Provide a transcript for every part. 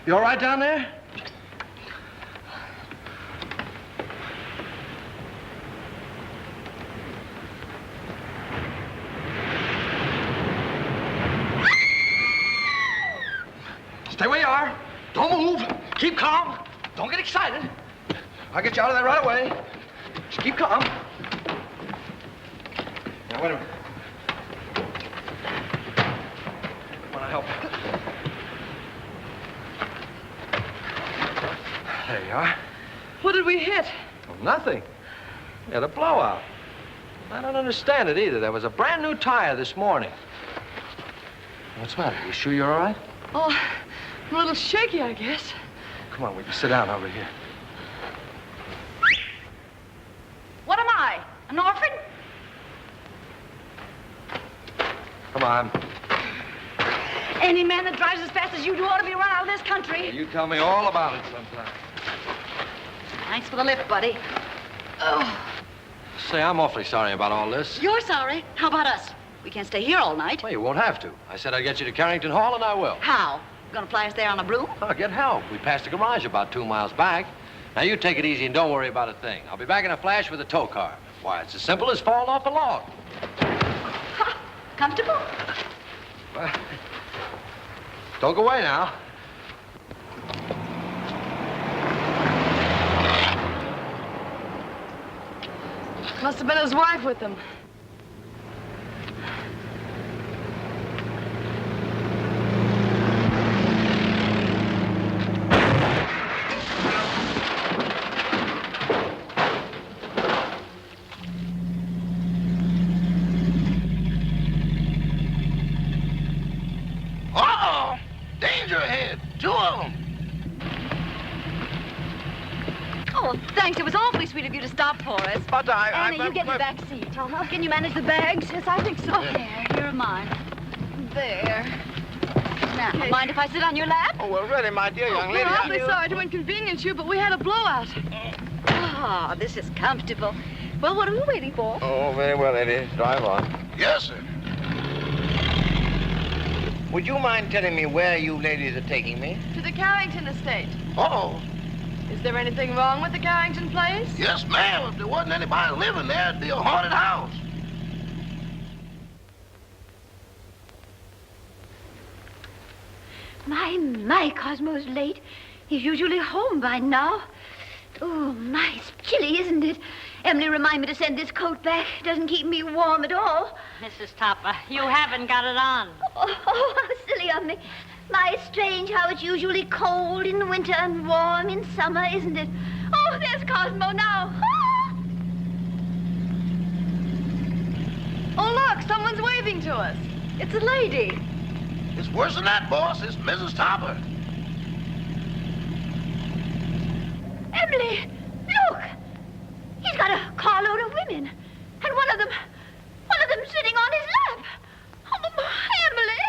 You all right down there? Stay where you are. Don't move. Keep calm. Don't get excited. I'll get you out of there right away. Just keep calm. Now, wait a minute. I want to help you. There you are. What did we hit? Well, nothing. We had a blowout. I don't understand it either. There was a brand new tire this morning. What's the matter? You sure you're all right? Oh, I'm a little shaky, I guess. Come on, we can sit down over here. What am I? An orphan? Come on. Any man that drives as fast as you do ought to be run out of this country. You tell me all about it sometime. Thanks for the lift, buddy. Oh. Say, I'm awfully sorry about all this. You're sorry? How about us? We can't stay here all night. Well, you won't have to. I said I'd get you to Carrington Hall, and I will. How? Gonna fly us there on a broom? I'll get help. We passed the garage about 2 miles back. Now, you take it easy and don't worry about a thing. I'll be back in a flash with a tow car. Why, it's as simple as falling off a log. Ha! Comfortable? Well, don't go away now. Must have been his wife with him. Uh-oh! Danger ahead. 2 of them. Oh, thanks. It was awfully sweet of you to stop for us. But Anna, you get in the back seat. Can you manage the bags? Yes, I think so. Here are mine. There. Now, mind if I sit on your lap? Oh, well, really, my dear young lady. We're awfully sorry to inconvenience you, but we had a blowout. Ah, this is comfortable. Well, what are we waiting for? Oh, very well, lady. Drive on. Yes, sir. Would you mind telling me where you ladies are taking me? To the Carrington estate. Uh-oh. Is there anything wrong with the Carrington place? Yes, ma'am. If there wasn't anybody living there, it'd be a haunted house. My, Cosmo's late. He's usually home by now. Oh, my, it's chilly, isn't it? Emily, remind me to send this coat back. It doesn't keep me warm at all. Mrs. Topper, you haven't got it on. Oh, how silly of me. My, strange how it's usually cold in winter and warm in summer, isn't it? Oh, there's Cosmo now. Ah! Oh, look, someone's waving to us. It's a lady. It's worse than that, boss. It's Mrs. Topper. Emily, look. He's got a carload of women. And one of them sitting on his lap. Oh, Emily.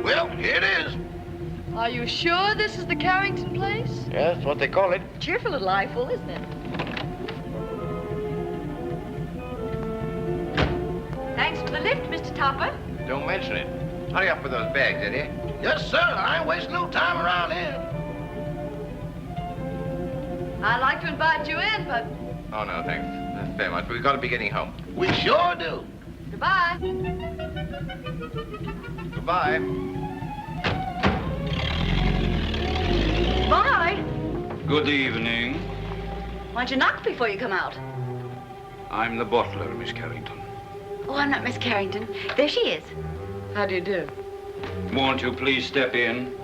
Well, here it is. Are you sure this is the Carrington place? Yes, that's what they call it. Cheerful little eyeful, isn't it? Thanks for the lift, Mr. Topper. Don't mention it. Hurry up with those bags, Eddie. Yes, sir. I ain't wasting no time around here. I'd like to invite you in, but Oh, no, thanks. Very much. We've got to be getting home. We sure do. goodbye. Goodbye. Bye. Good evening. Why'd you knock before you come out? I'm the butler, Miss Carrington. Oh, I'm not Miss Carrington. There she is. How do you do? Won't you please step in?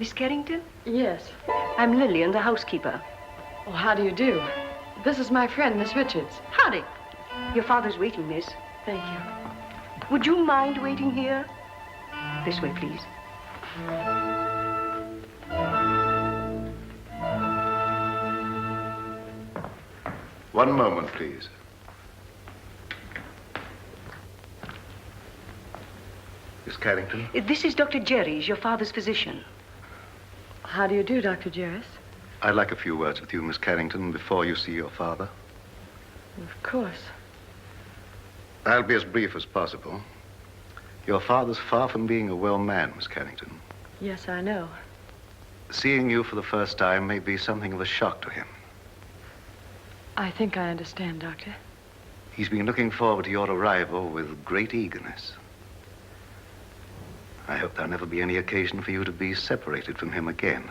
Miss Carrington? Yes. I'm Lillian, the housekeeper. Oh, how do you do? This is my friend, Miss Richards. Howdy. Your father's waiting, miss. Thank you. Would you mind waiting here? This way, please. One moment, please. Miss Carrington? This is Dr. Jerry's, your father's physician. How do you do, Dr. Jarris? I'd like a few words with you, Miss Carrington, before you see your father. Of course. I'll be as brief as possible. Your father's far from being a well man, Miss Carrington. Yes, I know. Seeing you for the first time may be something of a shock to him. I think I understand, Doctor. He's been looking forward to your arrival with great eagerness. I hope there'll never be any occasion for you to be separated from him again.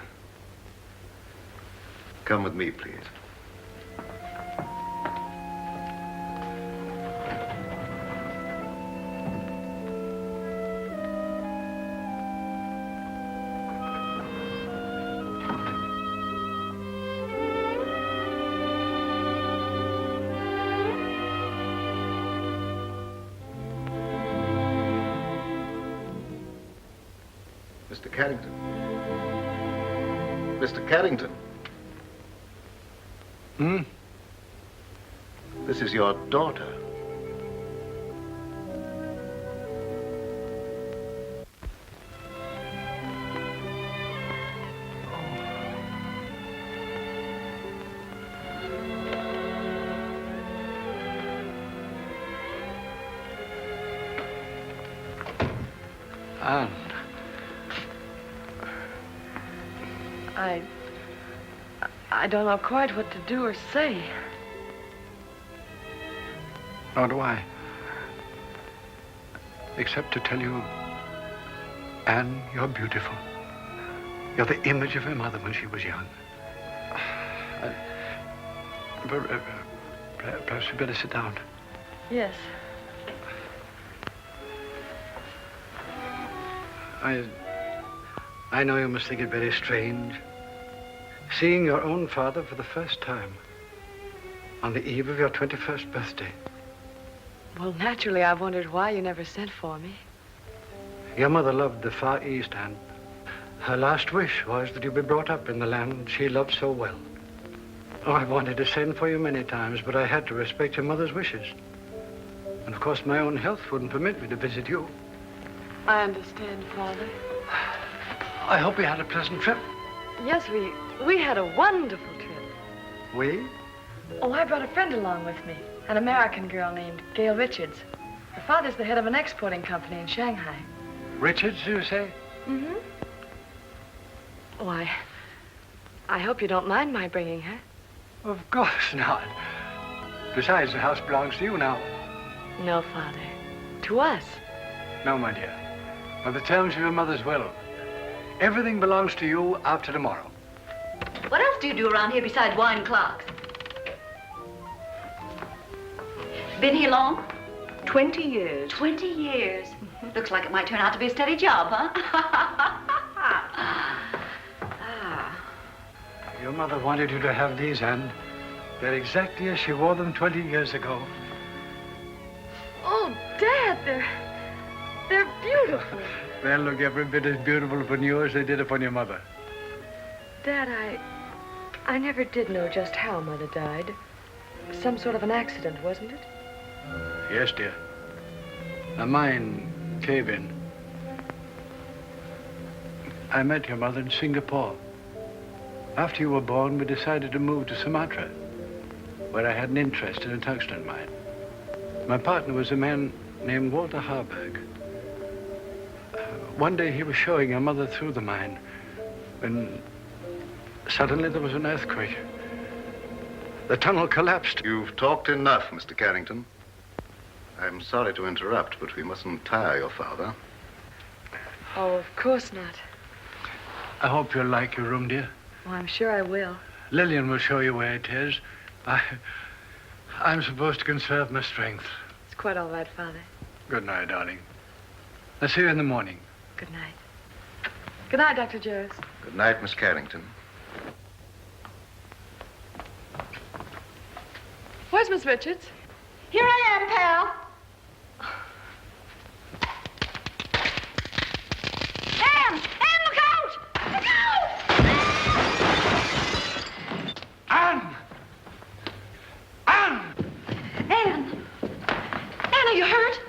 Come with me, please. Mr. Carrington. Mr. Carrington. This is your daughter. Anne. I don't know quite what to do or say. Nor do I. Except to tell you, Anne, you're beautiful. You're the image of your mother when she was young. Perhaps you better sit down. Yes. I know you must think it very strange, seeing your own father for the first time on the eve of your 21st birthday. Well, naturally, I wondered why you never sent for me. Your mother loved the Far East, and her last wish was that you be brought up in the land she loved so well. Oh, I've wanted to send for you many times, but I had to respect your mother's wishes. And of course, my own health wouldn't permit me to visit you. I understand, Father. I hope you had a pleasant trip. Yes, we had a wonderful trip. We? Oh, I brought a friend along with me, an American girl named Gail Richards. Her father's the head of an exporting company in Shanghai. Richards, you say? Mm-hmm. Oh, I hope you don't mind my bringing her. Of course not. Besides, the house belongs to you now. No, Father. To us. No, my dear. By the terms of your mother's will, everything belongs to you after tomorrow. What else do you do around here besides wine clocks? Been here long? 20 years. 20 years. Looks like it might turn out to be a steady job, huh? Your mother wanted you to have these, Anne. They're exactly as she wore them 20 years ago. Oh, Dad, they're beautiful. They'll look every bit as beautiful upon you as they did upon your mother. Dad, I never did know just how Mother died. Some sort of an accident, wasn't it? Yes, dear. A mine cave-in. I met your mother in Singapore. After you were born, we decided to move to Sumatra, where I had an interest in a tungsten mine. My partner was a man named Walter Harburg. One day he was showing your mother through the mine when suddenly there was an earthquake. The tunnel collapsed. You've talked enough, Mr. Carrington. I'm sorry to interrupt, but we mustn't tire your father. Oh, of course not. I hope you'll like your room, dear. Oh, I'm sure I will. Lillian will show you where it is. I'm supposed to conserve my strength. It's quite all right, Father. Good night, darling. I'll see you in the morning. Good night. Good night, Dr. Jarris. Good night, Miss Carrington. Where's Miss Richards? Here I am, pal. Anne! Anne, look out! Look out! Anne! Anne! Anne! Anne, are you hurt?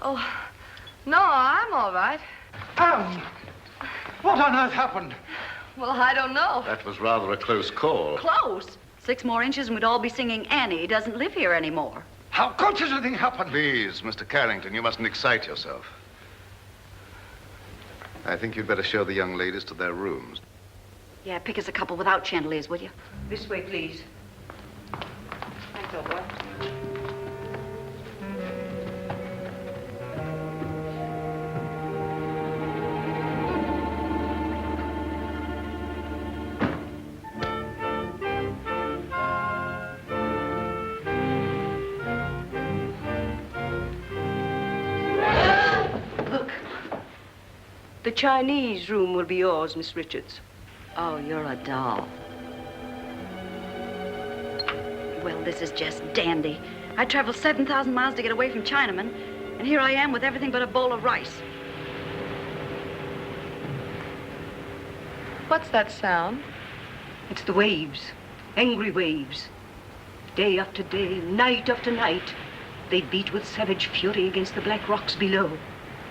Oh, no, I'm all right. Anne! What on earth happened? Well, I don't know. That was rather a close call. Close. 6 more inches and we'd all be singing Annie. He doesn't live here anymore. How could such a thing happen? Please, Mr. Carrington, you mustn't excite yourself. I think you'd better show the young ladies to their rooms. Yeah, pick us a couple without chandeliers, will you? This way, please. Thanks, old boy. Look. The Chinese room will be yours, Miss Richards. Oh, you're a doll. Well, this is just dandy. I traveled 7,000 miles to get away from Chinamen, and here I am with everything but a bowl of rice. What's that sound? It's the waves. Angry waves. Day after day, night after night, they beat with savage fury against the black rocks below.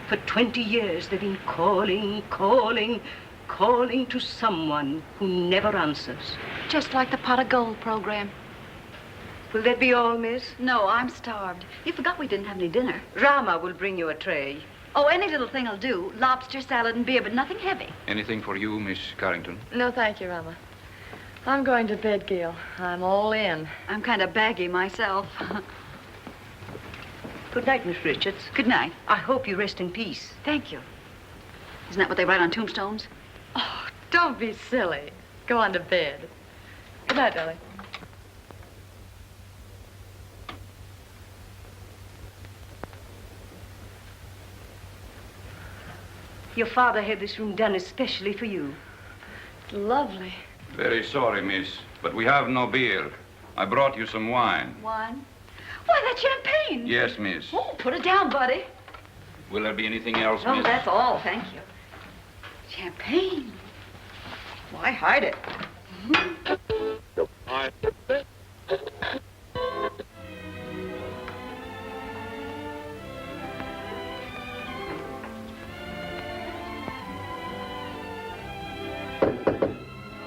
For 20 years, they've been calling, calling, calling to someone who never answers. Just like the pot of gold program. Will that be all, miss? No, I'm starved. You forgot we didn't have any dinner. Rama will bring you a tray. Oh, any little thing will do. Lobster, salad, and beer, but nothing heavy. Anything for you, Miss Carrington? No, thank you, Rama. I'm going to bed, Gail. I'm all in. I'm kind of baggy myself. Good night, Miss Richards. Good night. I hope you rest in peace. Thank you. Isn't that what they write on tombstones? Oh, don't be silly. Go on to bed. Good night, darling. Your father had this room done especially for you. Lovely. Very sorry, miss, but we have no beer. I brought you some wine. Wine? Why, that's champagne. Yes, miss. Oh, put it down, buddy. Will there be anything else, Oh, miss? that's all, thank you. Champagne. Why hide it?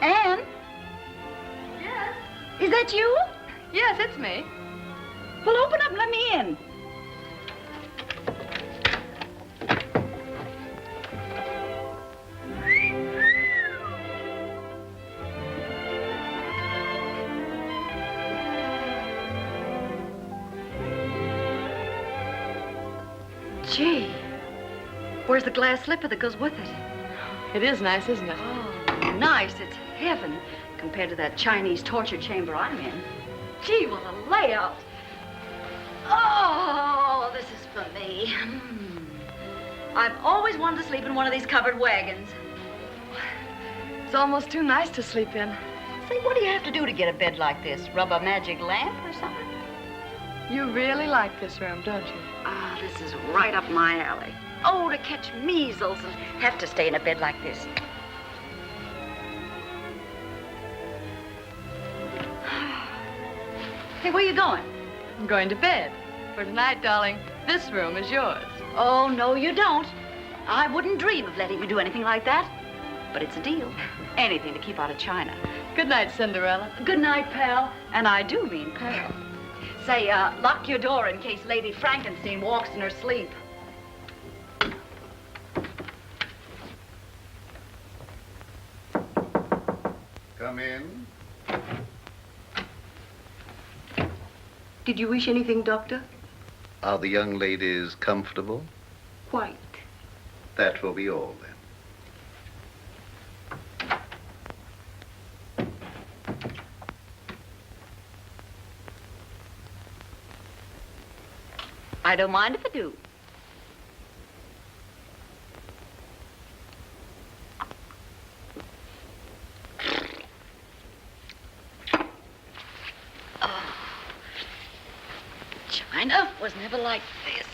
Anne? Yes? Is that you? Yes, it's me. Well, open up and let me in. Gee, where's the glass slipper that goes with it? It is nice, isn't it? Oh, nice. It's heaven compared to that Chinese torture chamber I'm in. Gee, what a layout. Oh, this is for me. I've always wanted to sleep in one of these covered wagons. It's almost too nice to sleep in. Say, what do you have to do to get a bed like this? Rub a magic lamp or something? You really like this room, don't you? Ah, this is right up my alley. Oh, to catch measles and have to stay in a bed like this. Hey, where you going? I'm going to bed. For tonight, darling, this room is yours. Oh, no, you don't. I wouldn't dream of letting you do anything like that. But it's a deal. Anything to keep out of China. Good night, Cinderella. Good night, pal. And I do mean pal. Say, lock your door in case Lady Frankenstein walks in her sleep. Come in. Did you wish anything, Doctor? Are the young ladies comfortable? Quite. That will be all, then. I don't mind if I do. was never like this.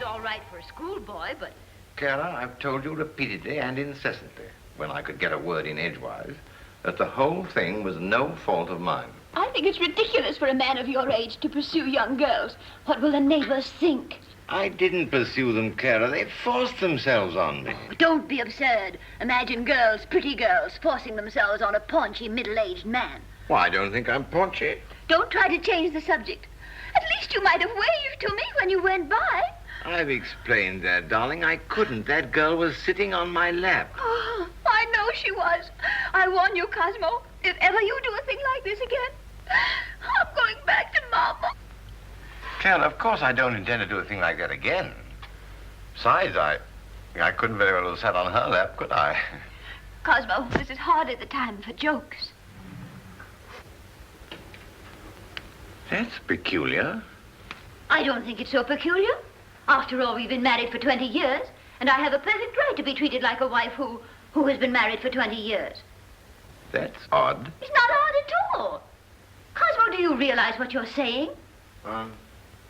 All right for a schoolboy, but... Clara, I've told you repeatedly and incessantly, when I could get a word in edgewise, that the whole thing was no fault of mine. I think it's ridiculous for a man of your age to pursue young girls. What will the neighbors think? I didn't pursue them, Clara. They forced themselves on me. Oh, don't be absurd. Imagine girls, pretty girls, forcing themselves on a paunchy, middle-aged man. Well, I don't think I'm paunchy. Don't try to change the subject. At least you might have waved to me when you went by. I've explained that, darling. I couldn't. That girl was sitting on my lap. Oh, I know she was. I warn you, Cosmo, if ever you do a thing like this again, I'm going back to Mama. Clem, of course I don't intend to do a thing like that again. Besides, I couldn't very well have sat on her lap, could I? Cosmo, this is hardly the time for jokes. That's peculiar. I don't think it's so peculiar. After all, we've been married for 20 years, and I have a perfect right to be treated like a wife who has been married for 20 years. That's odd. It's not odd at all. Cosmo, do you realize what you're saying?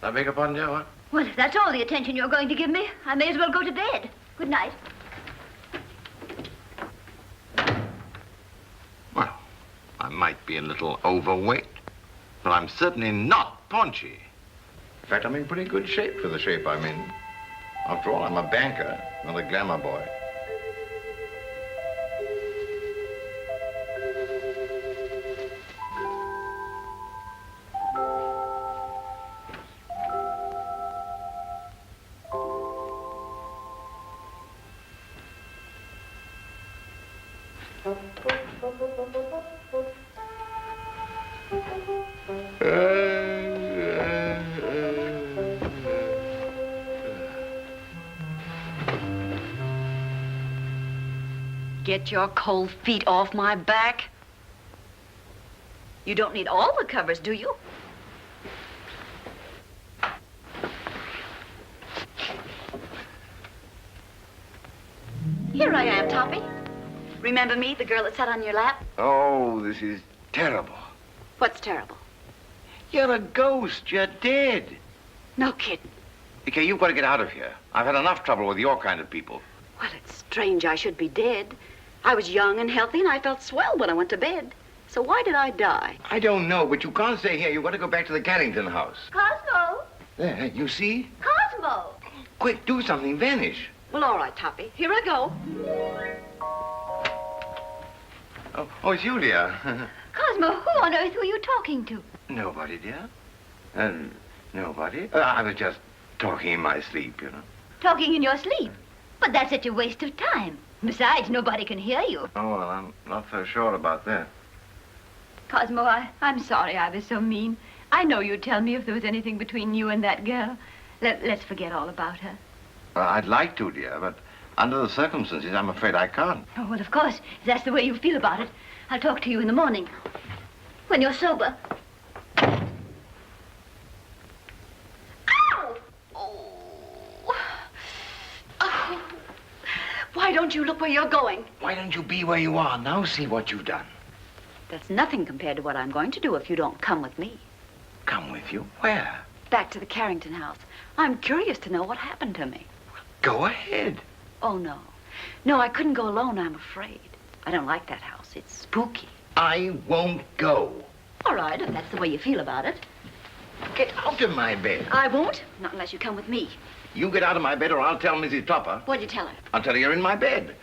I beg your pardon, dear, what? Well, if that's all the attention you're going to give me, I may as well go to bed. Good night. Well, I might be a little overweight, but I'm certainly not paunchy. In fact, I'm in pretty good shape for the shape I'm in. After all, I'm a banker, not a glamour boy. Get your cold feet off my back. You don't need all the covers, do you? Here I am, Toppy. Remember me, the girl that sat on your lap? Oh, this is terrible. What's terrible? You're a ghost. You're dead. No kidding. Okay, you've got to get out of here. I've had enough trouble with your kind of people. Well, it's strange I should be dead. I was young and healthy, and I felt swell when I went to bed. So why did I die? I don't know, but you can't stay here. You've got to go back to the Carrington house. Cosmo! There, you see? Cosmo! Quick, do something. Vanish. Well, all right, Toppy. Here I go. Oh, it's you, dear. Cosmo, who on earth were you talking to? Nobody, dear. Nobody. I was just talking in my sleep, you know. Talking in your sleep? But that's such a waste of time. Besides, nobody can hear you. Oh, well, I'm not so sure about that. Cosmo, I'm sorry I was so mean. I know you'd tell me if there was anything between you and that girl. Let's forget all about her. Well, I'd like to, dear, but under the circumstances, I'm afraid I can't. Oh, well, of course, if that's the way you feel about it. I'll talk to you in the morning, when you're sober. Ow! Oh. Why don't you look where you're going? Why don't you be where you are? Now see what you've done. That's nothing compared to what I'm going to do if you don't come with me. Come with you? Where? Back to the Carrington house. I'm curious to know what happened to me. Go ahead. Oh, no. No, I couldn't go alone, I'm afraid. I don't like that house. It's spooky. I won't go. All right, if that's the way you feel about it. Get out of my bed. I won't, not unless you come with me. You get out of my bed or I'll tell Mrs. Topper. What'd you tell her? I'll tell her you're in my bed.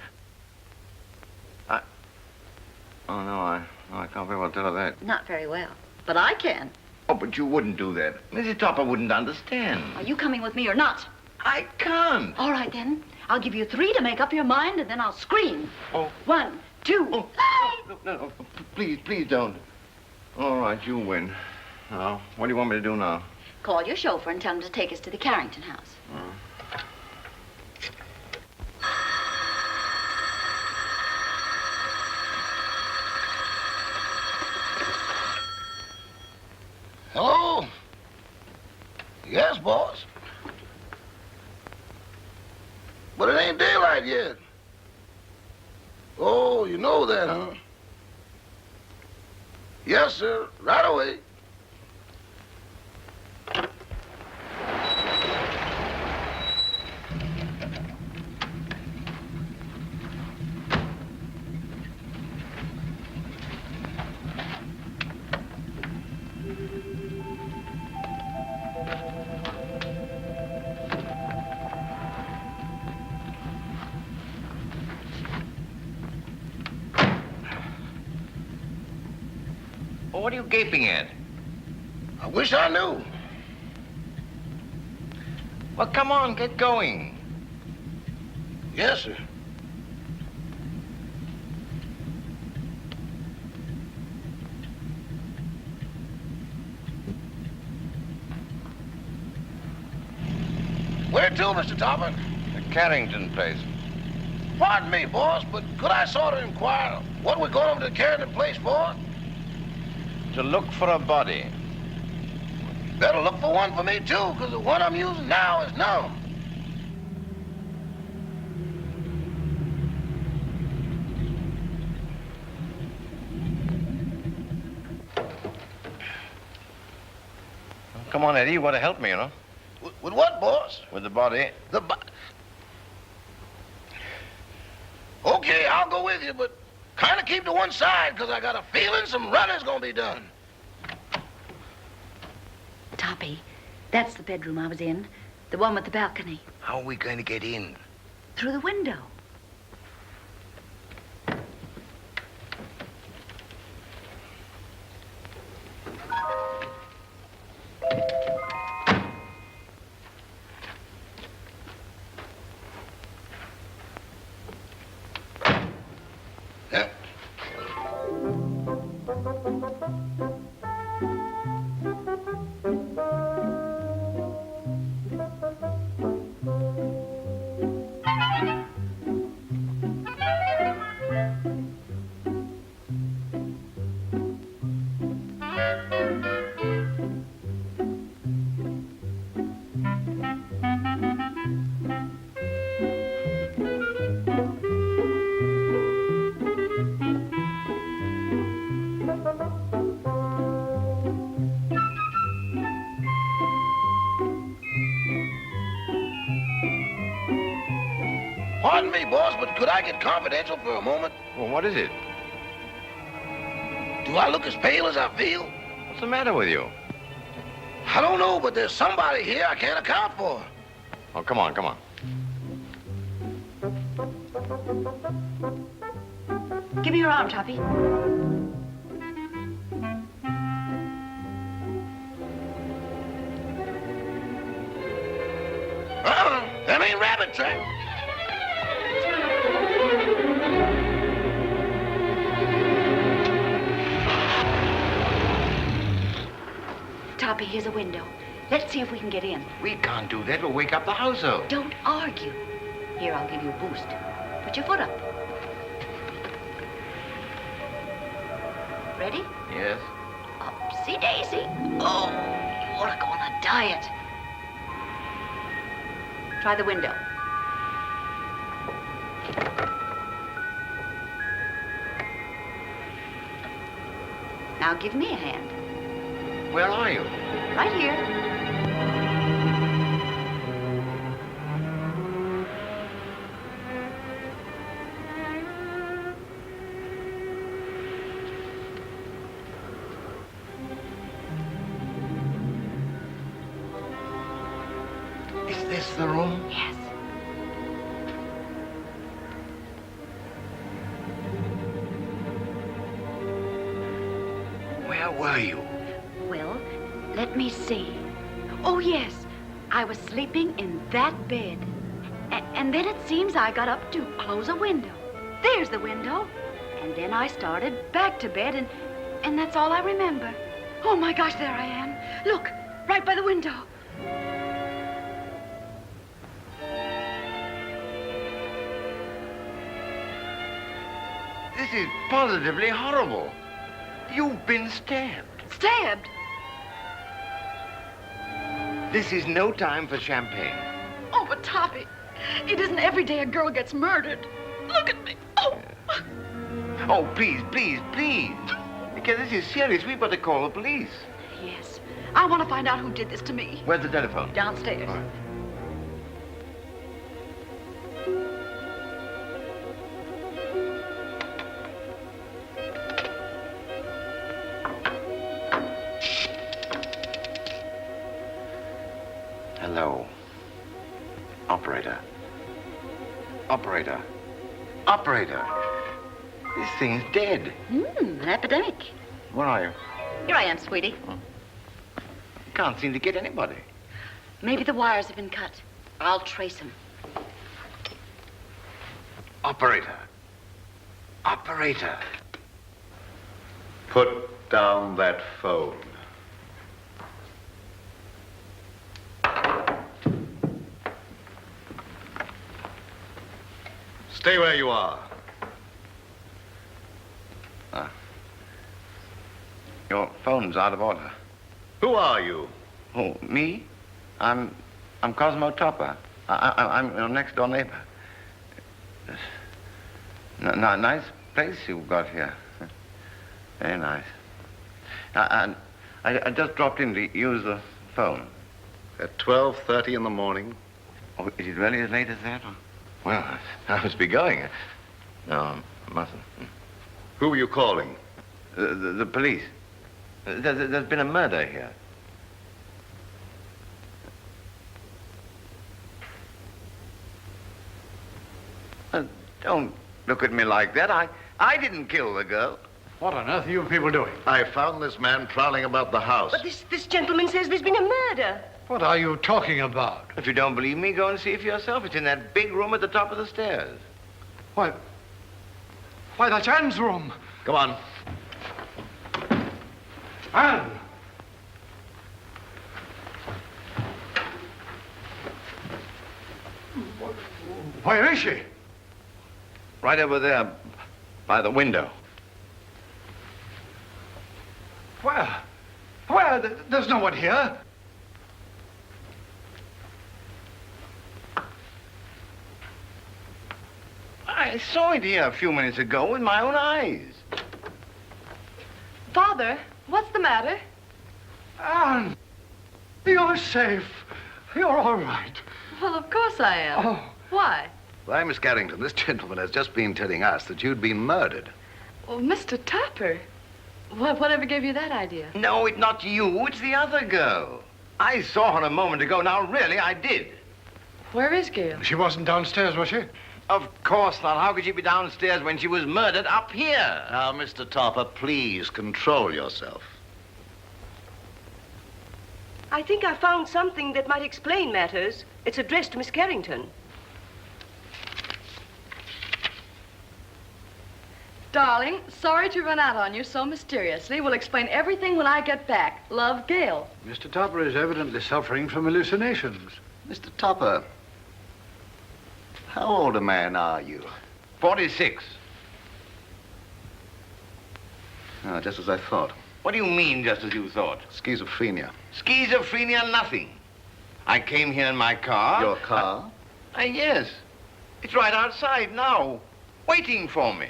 Oh, no, I can't very well tell her that. Not very well, but I can. Oh, but you wouldn't do that. Mrs. Topper wouldn't understand. Are you coming with me or not? I can't. All right, then. I'll give you 3 to make up your mind, and then I'll scream. Oh. 1, 2. Oh, no, please don't. All right, you win. Now, what do you want me to do now? Call your chauffeur and tell him to take us to the Carrington house. Hello? Yes, boss. But it ain't daylight yet. Oh, you know that, huh? Yes, sir. Right away. Well, what are you gaping at? I wish I knew. Well, come on, get going. Yes, sir. to, Mr. Topper? The Carrington place. Pardon me, boss, but could I sort of inquire what we're going over to the Carrington place for? To look for a body. Better look for one for me, too, because the one I'm using now is numb. Come on, Eddie, you want to help me, you know? With what, boss? With the body. Okay, I'll go with you, but kind of keep to one side, because I got a feeling some running's going to be done. Toppy, that's the bedroom I was in. The one with the balcony. How are we going to get in? Through the window. Pardon me, boss, but could I get confidential for a moment? Well, what is it? Do I look as pale as I feel? What's the matter with you? I don't know, but there's somebody here I can't account for. Oh, come on, come on. Give me your arm, Toppy. That ain't rabbit track. Toppy, here's a window. Let's see if we can get in. We can't do that. We'll wake up the household. Don't argue. Here, I'll give you a boost. Put your foot up. Ready? Yes. Upsy daisy. Oh, you ought to go on a diet. Try the window. Now give me a hand. Where are you? Right here. Is this the room? Yes. Where were you? Well, let me see. Oh, yes. I was sleeping in that bed. And then it seems I got up to close a window. There's the window. And then I started back to bed, and that's all I remember. Oh, my gosh, there I am. Look, right by the window. This is positively horrible. You've been stabbed. Stabbed? This is no time for champagne. Oh, but Toppy, it isn't every day a girl gets murdered. Look at me. Oh. Oh, please, please, please. Because this is serious. We've got to call the police. Yes. I want to find out who did this to me. Where's the telephone? Downstairs. All right. Hello. Operator. Operator. Operator. This thing's dead. An epidemic. Where are you? Here I am, sweetie. Can't seem to get anybody. Maybe the wires have been cut. I'll trace them. Operator. Operator. Put down that phone. Stay where you are. Your phone's out of order. Who are you? Oh, me? I'm Cosmo Topper. I'm your next door neighbor. Nice place you've got here. Very nice. I just dropped in to use the phone. At 12:30 in the morning? Oh, is it really as late as that? Well, I must be going. No, I mustn't. Who were you calling? The police. There's been a murder here. Don't look at me like that. I didn't kill the girl. What on earth are you people doing? I found this man prowling about the house. But this gentleman says there's been a murder. What are you talking about? If you don't believe me, go and see for yourself. It's in that big room at the top of the stairs. Why, that's Anne's room. Come on. Anne! Where is she? Right over there by the window. Where? There's no one here. I saw it here a few minutes ago with my own eyes. Father, what's the matter? Anne, you're safe. You're all right. Well, of course I am. Oh. Why? Why, Miss Carrington, this gentleman has just been telling us that you'd been murdered. Oh, Mr. Topper. Whatever gave you that idea? No, it's not you. It's the other girl. I saw her a moment ago. Now, really, I did. Where is Gail? She wasn't downstairs, was she? Of course not. How could she be downstairs when she was murdered up here? Now, Mr. Topper, please control yourself. I think I found something that might explain matters. It's addressed to Miss Carrington. Darling, sorry to run out on you so mysteriously. We'll explain everything when I get back. Love, Gail. Mr. Topper is evidently suffering from hallucinations. Mr. Topper, how old a man are you? 46. Just as I thought. What do you mean, just as you thought? Schizophrenia. Schizophrenia, nothing. I came here in my car. Your car? Yes. It's right outside now, waiting for me.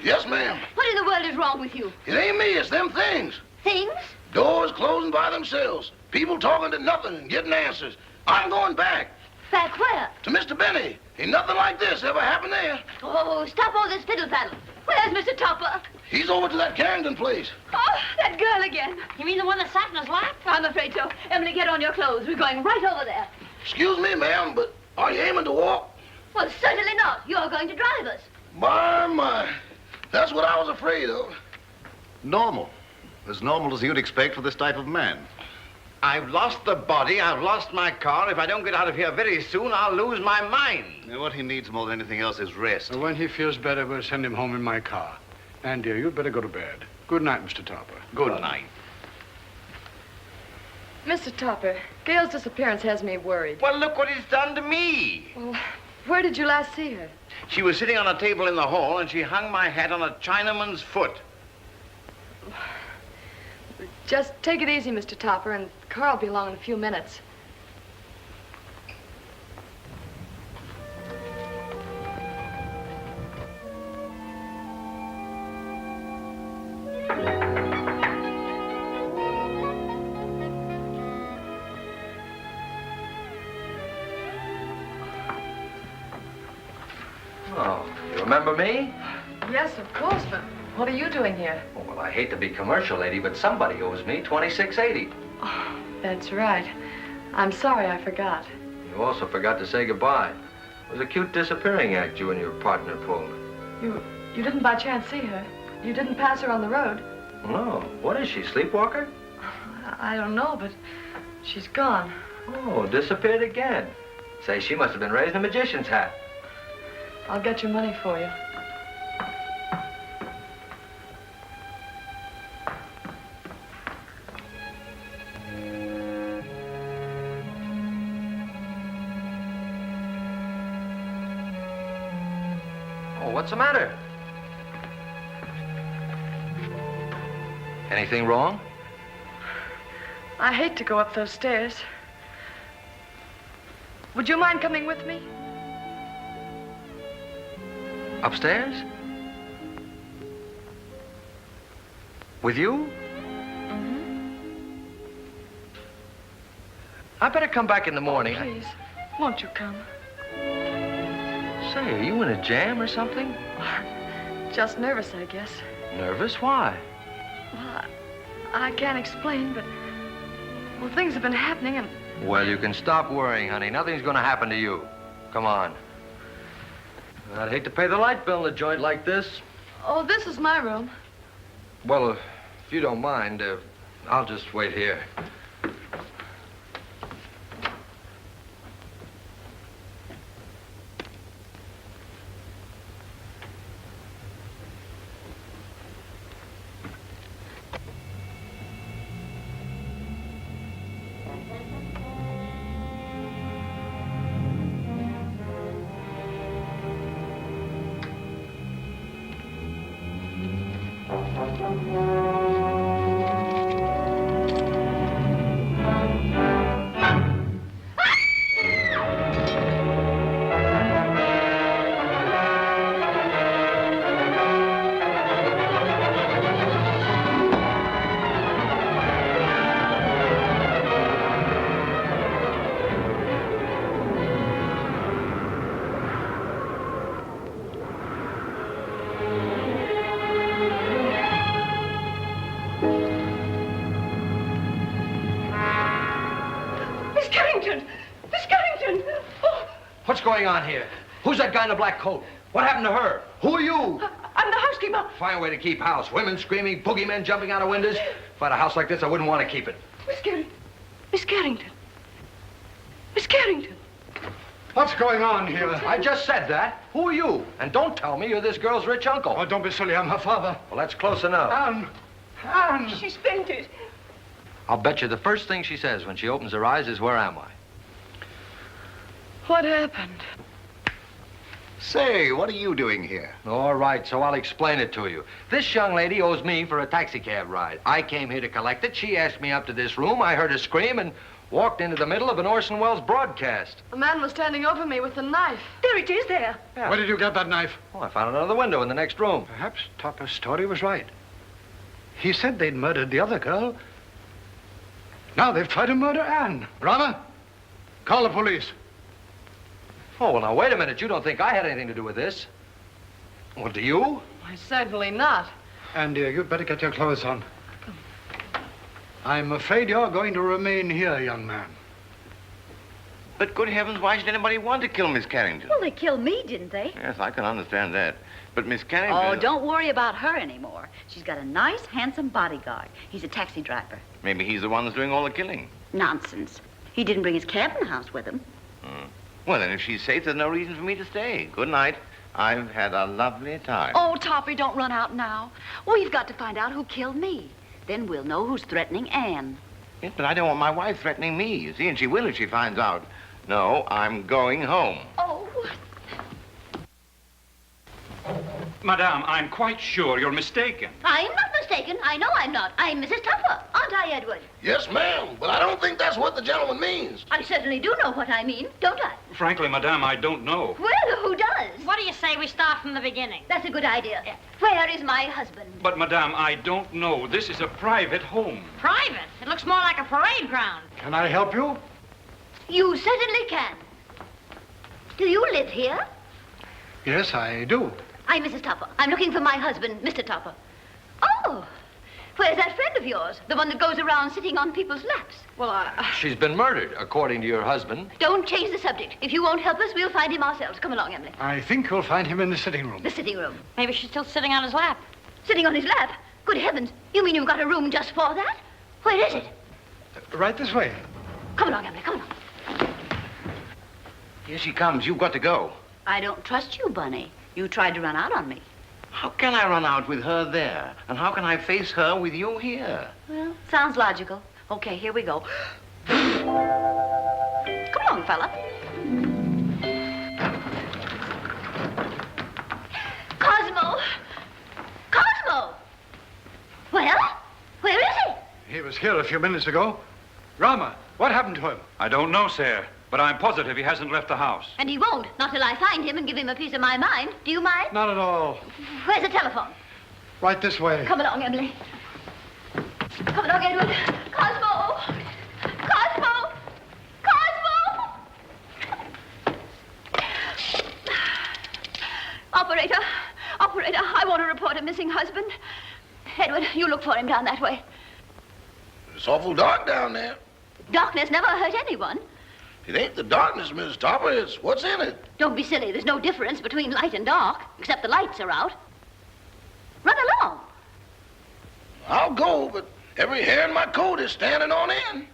Yes, ma'am. What in the world is wrong with you? It ain't me, it's them things. Things? Doors closing by themselves. People talking to nothing and getting answers. I'm going back. Back where? To Mr. Benny. Ain't nothing like this ever happened there. Oh, stop all this fiddle-faddle. Where's Mr. Topper? He's over to that Carrington place. Oh, that girl again. You mean the one that sat in his lap? I'm afraid so. Emily, get on your clothes. We're going right over there. Excuse me, ma'am, but are you aiming to walk? Well, certainly not. You're going to drive us. My. That's what I was afraid of. Normal. As normal as you'd expect for this type of man. I've lost the body, I've lost my car. If I don't get out of here very soon, I'll lose my mind. And what he needs more than anything else is rest. When he feels better, we'll send him home in my car. And, dear, you'd better go to bed. Good night, Mr. Topper. Good night. Mr. Topper, Gail's disappearance has me worried. Well, look what it's done to me. Well, where did you last see her? She was sitting on a table in the hall, and she hung my hat on a Chinaman's foot. Just take it easy, Mr. Topper, and the car will be along in a few minutes. Oh, you remember me? Yes, of course, but what are you doing here? Oh, well, I hate to be commercial, lady, but somebody owes me $26.80. Oh, that's right. I'm sorry I forgot. You also forgot to say goodbye. It was a cute disappearing act you and your partner pulled. You didn't by chance see her? You didn't pass her on the road? No. What is she, sleepwalker? I don't know, but she's gone. Oh, disappeared again. Say, she must have been raised in a magician's hat. I'll get your money for you. Oh, what's the matter? Anything wrong? I hate to go up those stairs. Would you mind coming with me? Upstairs? With you? I better come back in the morning. Oh, please, won't you come? Say, are you in a jam or something? Just nervous, I guess. Nervous? Why? Well, I can't explain, but... Well, things have been happening and... Well, you can stop worrying, honey. Nothing's gonna happen to you. Come on. I'd hate to pay the light bill in a joint like this. Oh, this is my room. Well, if you don't mind, I'll just wait here. What's going on here? Who's that guy in the black coat? What happened to her? Who are you? I'm the housekeeper. Fine way to keep house. Women screaming, boogeymen jumping out of windows. If I had a house like this, I wouldn't want to keep it. Miss Carrington. Miss Carrington. What's going on here? I just said that. Who are you? And don't tell me you're this girl's rich uncle. Oh, don't be silly. I'm her father. Well, that's close enough. Anne! She's fainted. I'll bet you the first thing she says when she opens her eyes is, "Where am I?" What happened? Say, what are you doing here? All right, so I'll explain it to you. This young lady owes me for a taxicab ride. I came here to collect it. She asked me up to this room. I heard her scream and walked into the middle of an Orson Welles broadcast. A man was standing over me with a knife. There it is, there. Yeah. Where did you get that knife? Oh, I found it under the window in the next room. Perhaps Topper's story was right. He said they'd murdered the other girl. Now they've tried to murder Anne. Rama, call the police. Oh, well, now, wait a minute. You don't think I had anything to do with this? Well, do you? Why, certainly not. Anne, dear, you'd better get your clothes on. I'm afraid you're going to remain here, young man. But good heavens, why should anybody want to kill Miss Carrington? Well, they killed me, didn't they? Yes, I can understand that. But Miss Carrington... Oh, don't worry about her anymore. She's got a nice, handsome bodyguard. He's a taxi driver. Maybe he's the one that's doing all the killing. Nonsense. He didn't bring his cabin house with him. Well, then, if she's safe, there's no reason for me to stay. Good night. I've had a lovely time. Oh, Toppy, don't run out now. We've got to find out who killed me. Then we'll know who's threatening Anne. Yes, but I don't want my wife threatening me, you see, and she will if she finds out. No, I'm going home. Oh. Madame, I'm quite sure you're mistaken. I'm not mistaken. I know I'm not. I'm Mrs. Tupper, aren't I, Edward? Yes, ma'am, but I don't think that's what the gentleman means. I certainly do know what I mean, don't I? Frankly, Madame, I don't know. Well, who does? What do you say we start from the beginning? That's a good idea. Where is my husband? But, Madame, I don't know. This is a private home. Private? It looks more like a parade ground. Can I help you? You certainly can. Do you live here? Yes, I do. I'm Mrs. Tupper. I'm looking for my husband, Mr. Tupper. Oh, Where's that friend of yours? The one that goes around sitting on people's laps? Well, She's been murdered, according to your husband. Don't change the subject. If you won't help us, we'll find him ourselves. Come along, Emily. I think you'll find him in the sitting room. The sitting room. Maybe she's still sitting on his lap. Sitting on his lap? Good heavens. You mean you've got a room just for that? Where is it? Right this way. Come along, Emily. Come along. Here she comes. You've got to go. I don't trust you, Bunny. You tried to run out on me. How can I run out with her there? And how can I face her with you here? Well, sounds logical. Okay, here we go. Come along, fella. Cosmo! Cosmo! Well, where is he? He was here a few minutes ago. Rama, what happened to him? I don't know, sir, but I'm positive he hasn't left the house. And he won't, not till I find him and give him a piece of my mind. Do you mind? Not at all. Where's the telephone? Right this way. Come along, Emily. Come along, Edward. Cosmo! Cosmo! Cosmo! Operator! Operator, I want to report a missing husband. Edward, you look for him down that way. It's awful dark down there. Darkness never hurt anyone. It ain't the darkness, Miss Topper. It's what's in it. Don't be silly. There's no difference between light and dark, except the lights are out. Run along. I'll go, but every hair in my coat is standing on end.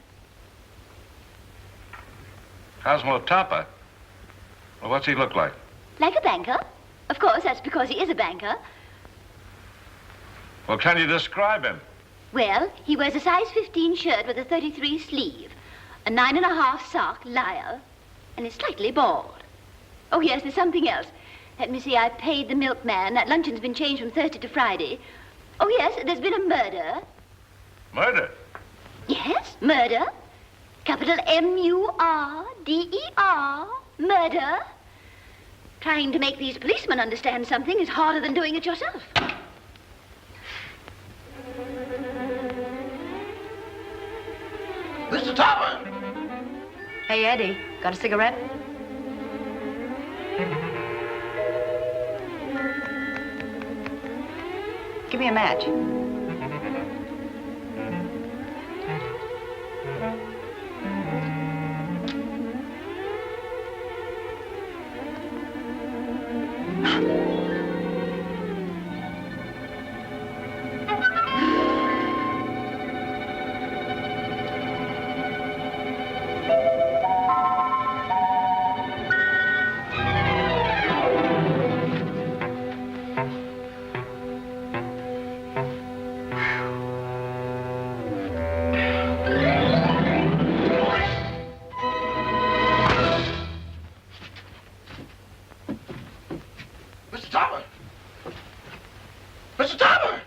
Cosmo Topper? Well, what's he look like? Like a banker. Of course, that's because he is a banker. Well, can you describe him? Well, he wears a size 15 shirt with a 33 sleeve, a 9.5 sock lyre, and is slightly bald. Oh, yes, there's something else. Let me see, I paid the milkman. That luncheon's been changed from Thursday to Friday. Oh, yes, there's been a murder. Murder? Yes, murder. Capital M-U-R-D-E-R. Murder. Trying to make these policemen understand something is harder than doing it yourself. Mr. Topper! Hey, Eddie, got a cigarette? Give me a match. Mr. Topper! Mr. Topper!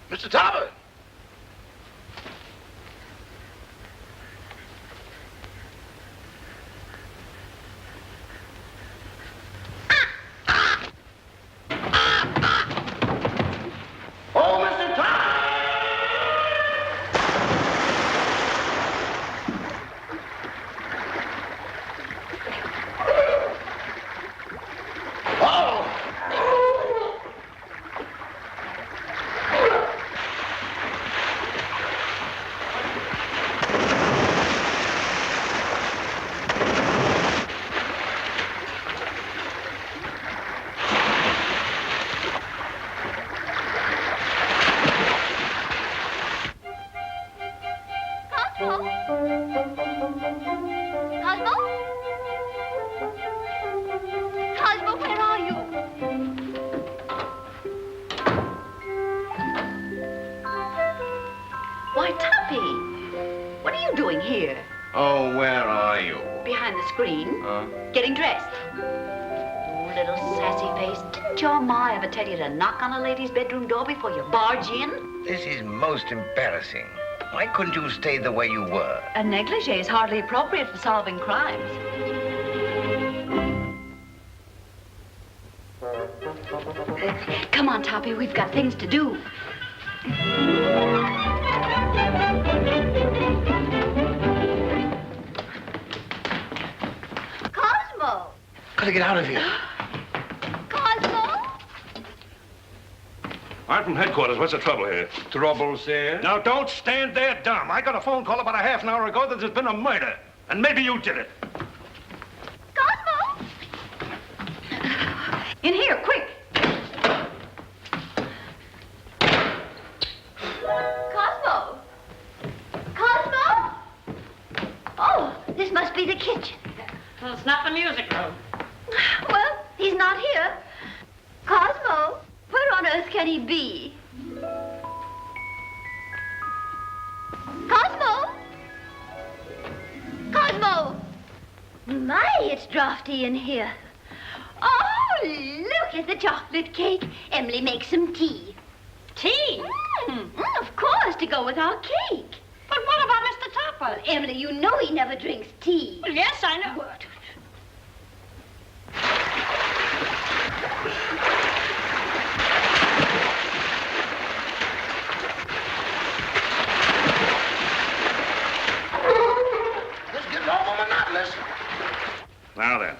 Mr. Topper! Oh, Mr. Topper! Oh! Cosmo? Cosmo? Cosmo, where are you? Why, Tuppy, what are you doing here? Oh, where are you? Behind the screen? Getting dressed. Oh, little sassy face. Didn't your ma ever tell you to knock on a lady's bedroom door before you barge in? This is most embarrassing. Why couldn't you stay the way you were? A negligee is hardly appropriate for solving crimes. Come on, Toppy, we've got things to do. Cosmo! Gotta get out of here. Cosmo! I'm from headquarters. What's the trouble here? Trouble, sir? Now, don't stand there dumb. I got a phone call about a half an hour ago that there's been a murder. And maybe you did it. Cosmo! In here, quick. Cosmo! Cosmo! Oh, this must be the kitchen. Well, it's not the music room. Well, he's not here. Cosmo, where on earth can he be? Cosmo! Cosmo! My, it's drafty in here. Oh, look at the chocolate cake. Emily, make some tea. Tea? Of course, to go with our cake. But what about Mr. Topper? Emily, you know he never drinks tea. Well, yes, I know. What? This is getting awful monotonous. Now then.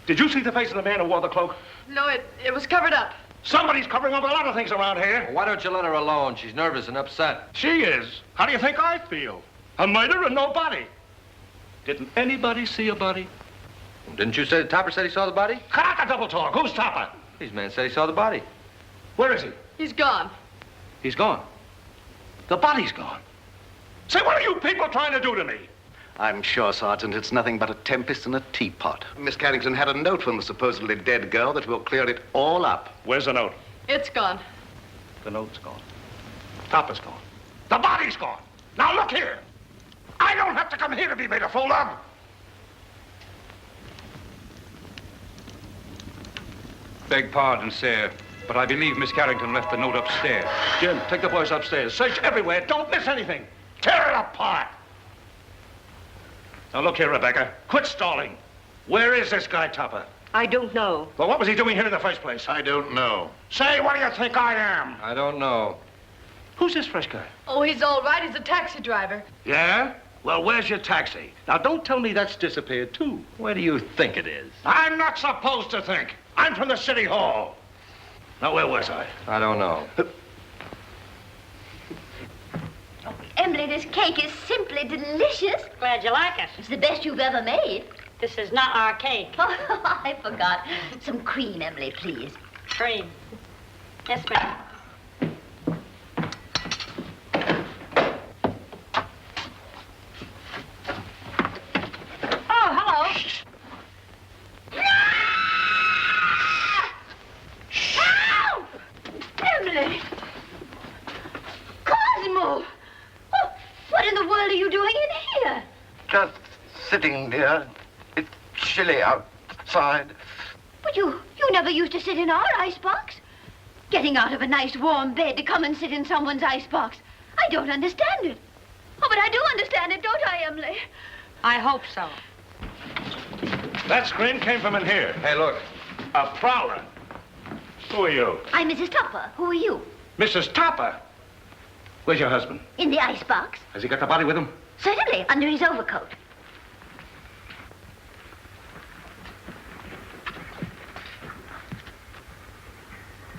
Did you see the face of the man who wore the cloak? No, it was covered up. Somebody's covering up a lot of things around here. Well, why don't you let her alone? She's nervous and upset. She is. How do you think I feel? A murder and no body. Didn't anybody see a body? Didn't you say the Topper said he saw the body? Cut out the double talk. Who's Topper? These men said he saw the body. Where is he? He's gone. He's gone. The body's gone. Say, what are you people trying to do to me? I'm sure, Sergeant, it's nothing but a tempest in a teapot. Miss Carrington had a note from the supposedly dead girl that will clear it all up. Where's the note? It's gone. The note's gone. Topper's gone. The body's gone. Now look here. I don't have to come here to be made a fool of. Beg pardon, sir, but I believe Miss Carrington left the note upstairs. Jim, take the boys upstairs. Search everywhere. Don't miss anything. Tear it apart. Now look here, Rebecca. Quit stalling. Where is this guy, Topper? I don't know. Well, what was he doing here in the first place? I don't know. Say, what do you think I am? I don't know. Who's this fresh guy? Oh, he's all right. He's a taxi driver. Yeah? Well, where's your taxi? Now, don't tell me that's disappeared, too. Where do you think it is? I'm not supposed to think. I'm from the city hall. Now, where was I? I don't know. Emily, this cake is simply delicious. Glad you like it. It's the best you've ever made. This is not our cake. Oh, I forgot. Some cream, Emily, please. Cream. Yes, ma'am. Oh, hello. Emily! Cosmo! Oh, what in the world are you doing in here? Just sitting, dear. It's chilly outside. But you never used to sit in our icebox. Getting out of a nice warm bed to come and sit in someone's icebox. I don't understand it. Oh, but I do understand it, don't I, Emily? I hope so. That scream came from in here. Hey, look. A prowler. Who are you? I'm Mrs. Topper. Who are you? Mrs. Topper. Where's your husband? In the icebox. Has he got the body with him? Certainly, under his overcoat.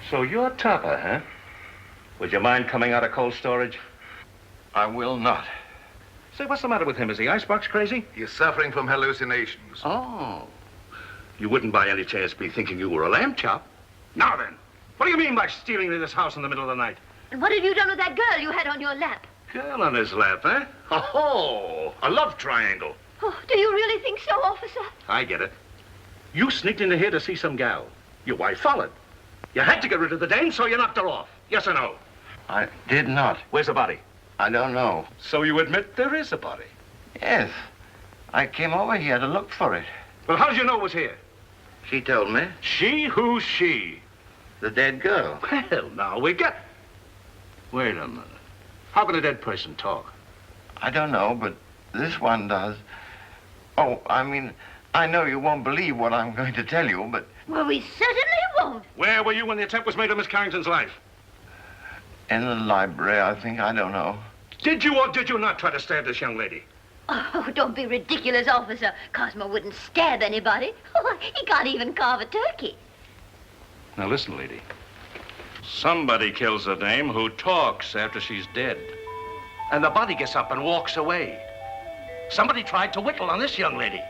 So you're Topper, huh? Would you mind coming out of cold storage? I will not. Say, what's the matter with him? Is the icebox crazy? He's suffering from hallucinations. Oh. You wouldn't by any chance be thinking you were a lamb chop? Now then, what do you mean by stealing into this house in the middle of the night? And what have you done with that girl you had on your lap? Girl on his lap, eh? Oh, a love triangle. Oh, do you really think so, officer? I get it. You sneaked into here to see some gal. Your wife followed. You had to get rid of the dame, so you knocked her off. Yes or no? I did not. Where's the body? I don't know. So you admit there is a body? Yes. I came over here to look for it. Well, how did you know it was here? She told me. She? Who's she? The dead girl. Well, now we get... Wait a minute. How can a dead person talk? I don't know, but this one does. Oh, I mean, I know you won't believe what I'm going to tell you, but... Well, we certainly won't. Where were you when the attempt was made on Miss Carrington's life? In the library, I think. I don't know. Did you or did you not try to stab this young lady? Oh, don't be ridiculous, officer. Cosmo wouldn't stab anybody. Oh, he can't even carve a turkey. Now listen, lady. Somebody kills a dame who talks after she's dead. And the body gets up and walks away. Somebody tried to whittle on this young lady.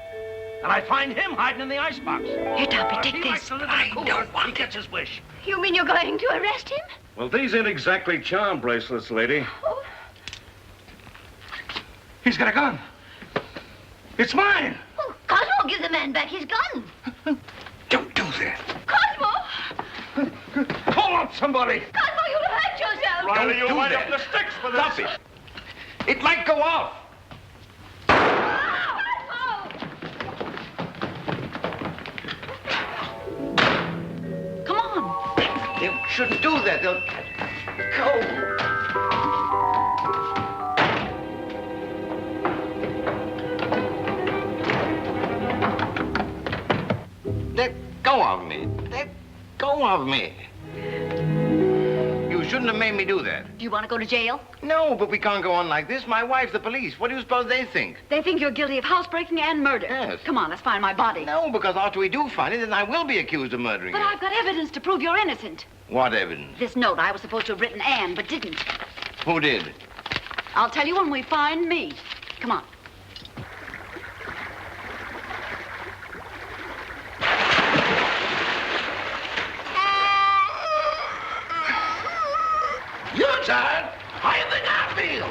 And I find him hiding in the icebox. Here, Toppy, take he this. likes to live in a cooler. He gets his wish. You mean you're going to arrest him? Well, these ain't exactly charm bracelets, lady. Oh. He's got a gun. It's mine. Oh, Cosmo, give the man back his gun. Don't do that. Cosmo! Call up somebody. Cosmo, you'll hurt yourself. Riley, Don't you do wind that. up the sticks for this. Stop it. It might go off. Come on. You shouldn't do that. They'll go. Let go of me. Let go of me. You shouldn't have made me do that. Do you want to go to jail? No, but we can't go on like this. My wife's the police. What do you suppose they think? They think you're guilty of housebreaking and murder. Yes. Come on, let's find my body. No, because after we do find it, then I will be accused of murdering But you. I've got evidence to prove you're innocent. What evidence? This note I was supposed to have written Anne, but didn't. Who did? I'll tell you when we find me. Come on. You're tired. How you think I feel?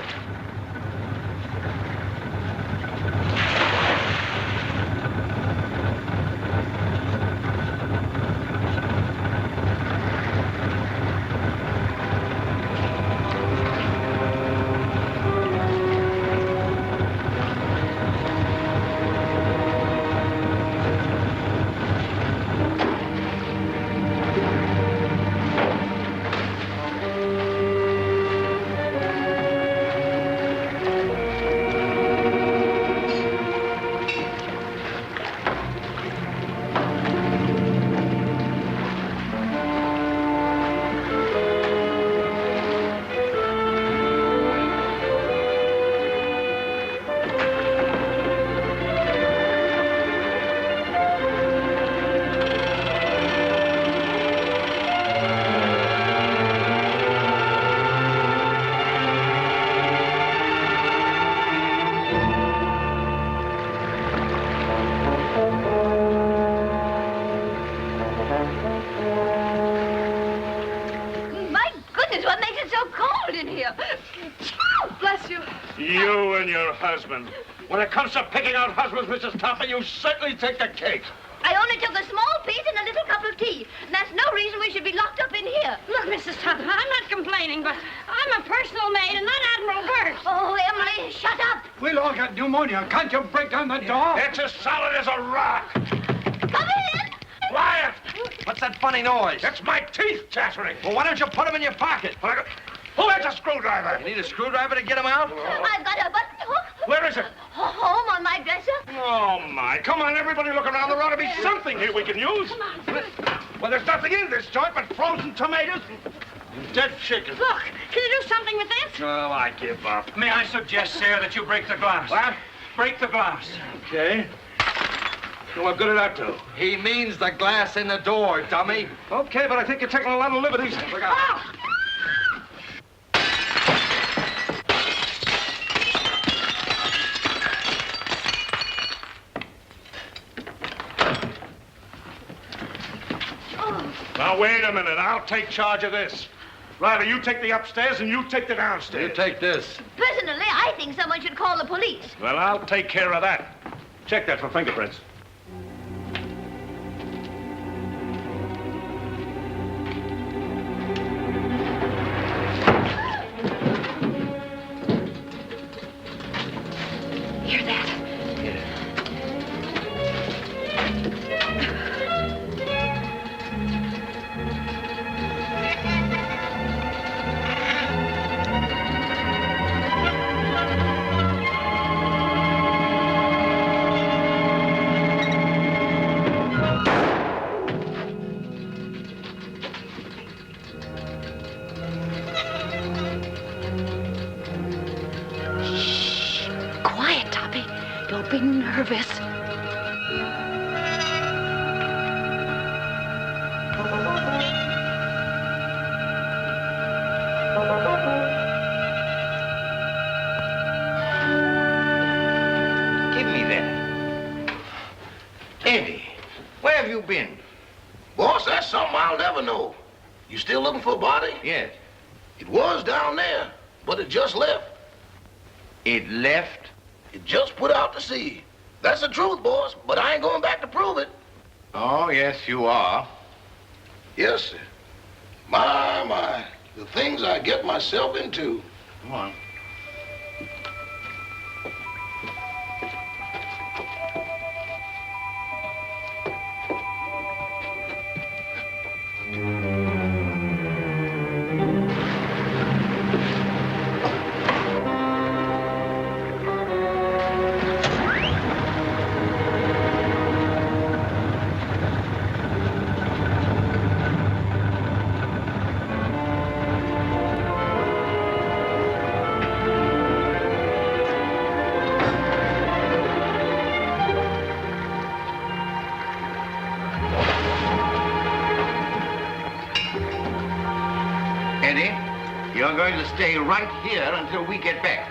My goodness, what makes it so cold in here? Oh, bless you. You and your husband. When it comes to picking out husbands, Mrs. Toppy, you certainly take the cake. I only took a small piece and a little cup of tea. And that's no reason we should be locked up in here. Look, Mrs. Tupper, I'm not complaining, but I'm a personal maid and not Admiral Burt. Oh, Emily, shut up. We'll all get pneumonia. Can't you break down the door? It's as solid as a rock. Come in. Quiet. What's that funny noise? That's my teeth chattering. Well, why don't you put them in your pocket? Who has a screwdriver? You need a screwdriver to get them out? I've got a button hook. Where is it? Home on my dresser. Oh, my. Come on, everybody look around. There ought to be something here we can use. Well, there's nothing in this joint but frozen tomatoes and dead chicken. Look, can you do something with this? Oh, I give up. May I suggest, sir, that you break the glass? What? Break the glass. Okay. So what good did that do? He means the glass in the door, dummy. Okay, but I think you're taking a lot of liberties. Look out. Oh! Now, wait a minute. I'll take charge of this. Riley, you take the upstairs and you take the downstairs. You take this. Personally, I think someone should call the police. Well, I'll take care of that. Check that for fingerprints. Hear that? Shh. Quiet, Toppy. Don't be nervous. still looking for a body? Yes. It was down there, but it just left. It left? It just put out to sea. That's the truth, boss, but I ain't going back to prove it. Oh, yes, you are. Yes, sir. My, the things I get myself into. Come on. Eddie, you're going to stay right here until we get back.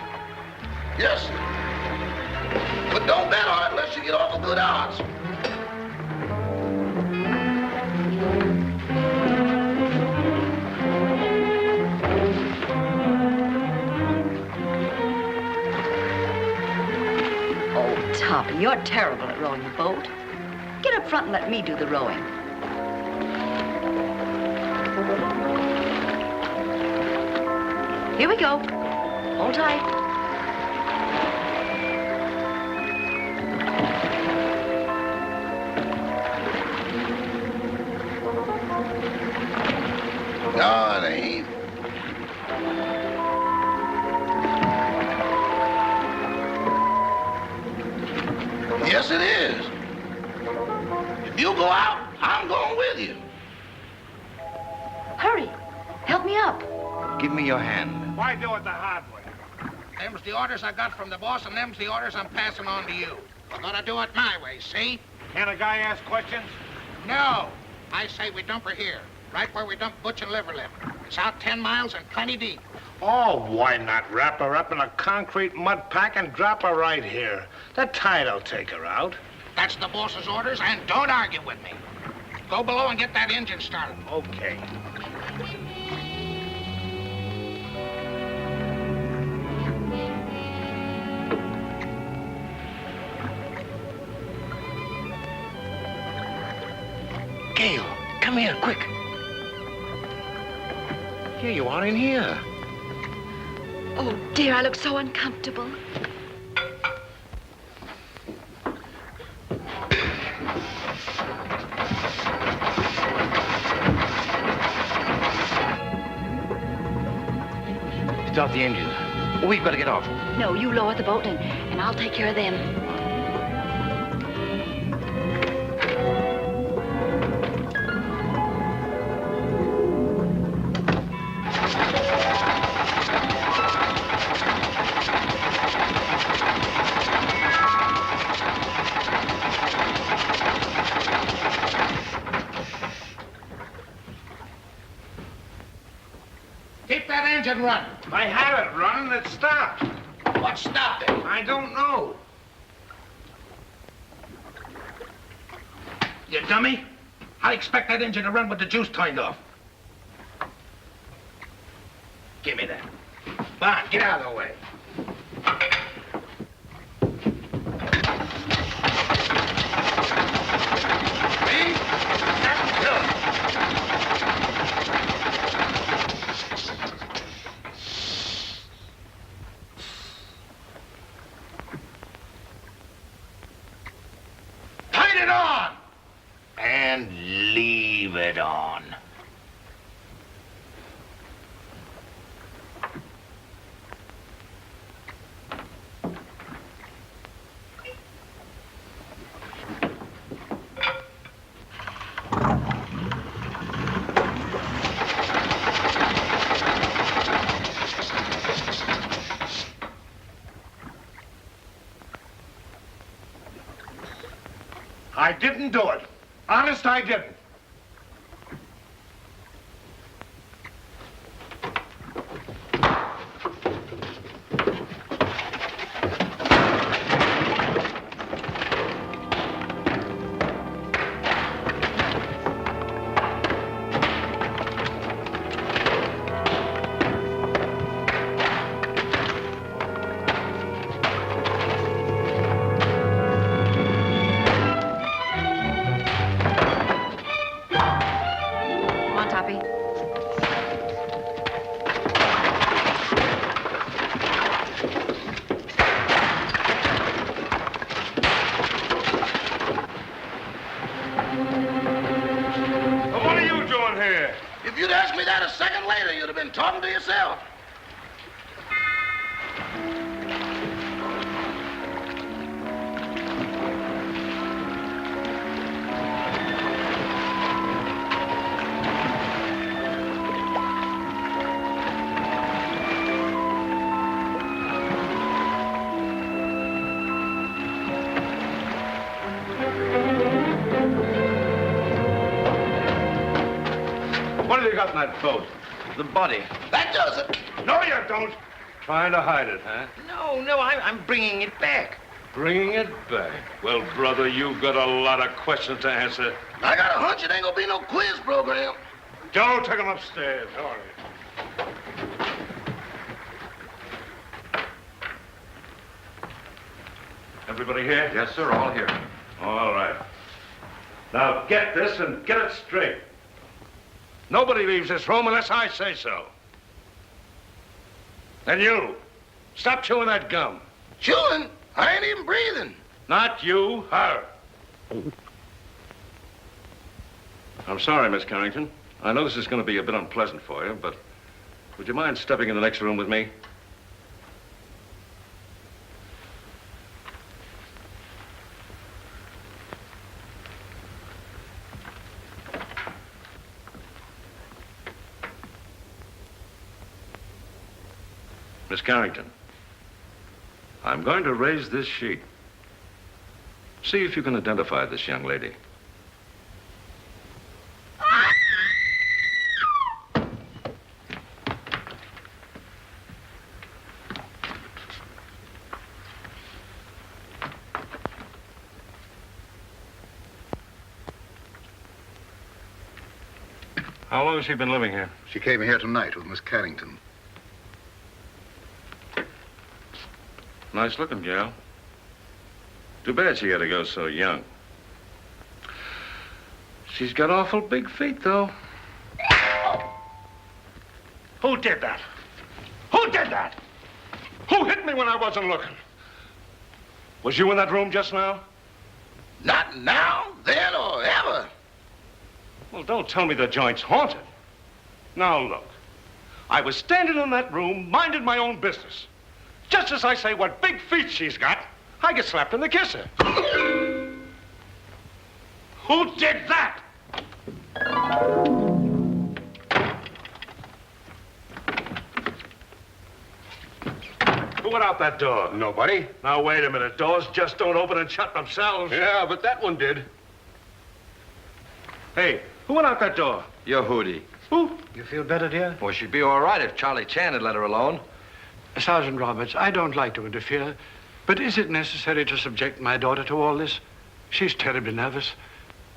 Yes, sir. But don't bet on it unless you get off a good odds. Oh, Toppy, you're terrible at rowing a boat. Get up front and let me do the rowing. Here we go. Hold tight. No, it ain't. Yes, it is. If you go out, I'm going with you. Hurry. Help me up. Give me your hand. Why do it the hard way? Them's the orders I got from the boss, and them's the orders I'm passing on to you. We're gonna do it my way, see? Can a guy ask questions? No. I say we dump her here, right where we dump Butch and Liverlip. It's out 10 miles and plenty deep. Oh, why not wrap her up in a concrete mud pack and drop her right here? The tide'll take her out. That's the boss's orders, and don't argue with me. Go below and get that engine started. Okay. Gail, come here, quick. Here you are in here. Oh, dear, I look so uncomfortable. Start the engine. We've got to get off. No, you lower the boat and I'll take care of them. Keep that engine running. I had it running, it stopped. What stopped it? I don't know. You dummy. I expect that engine to run with the juice turned off. Give me that. Bond, get out of the way. See? That's good. Turn it on! And leave it on. I didn't do it. Honest, I didn't. been talking to yourself. What have you got in that boat? The body. That does it. No, you don't. Trying to hide it, huh? No, I'm bringing it back. Bringing it back. Well, brother, you've got a lot of questions to answer. I got a hunch it ain't gonna be no quiz program. Joe, take him upstairs. All right. Everybody here? Yes, sir, all here. All right. Now get this and get it straight. Nobody leaves this room unless I say so. And you, stop chewing that gum. Chewing? I ain't even breathing. Not you, her. I'm sorry, Miss Carrington. I know this is going to be a bit unpleasant for you, but would you mind stepping in the next room with me? Miss Carrington, I'm going to raise this sheet. See if you can identify this young lady. How long has she been living here? She came here tonight with Miss Carrington. Nice looking gal. Too bad she had to go so young. She's got awful big feet, though. Who did that? Who did that? Who hit me when I wasn't looking? Was you in that room just now? Not now, then, or ever. Well, don't tell me the joint's haunted. Now, look. I was standing in that room, minding my own business. Just as I say what big feet she's got, I get slapped in the kisser. Who did that? Who went out that door? Nobody. Now, wait a minute. Doors just don't open and shut themselves. Yeah, but that one did. Hey, who went out that door? Your Hootie. Who? You feel better, dear? Well, she'd be all right if Charlie Chan had let her alone. Sergeant Roberts, I don't like to interfere, but is it necessary to subject my daughter to all this? She's terribly nervous.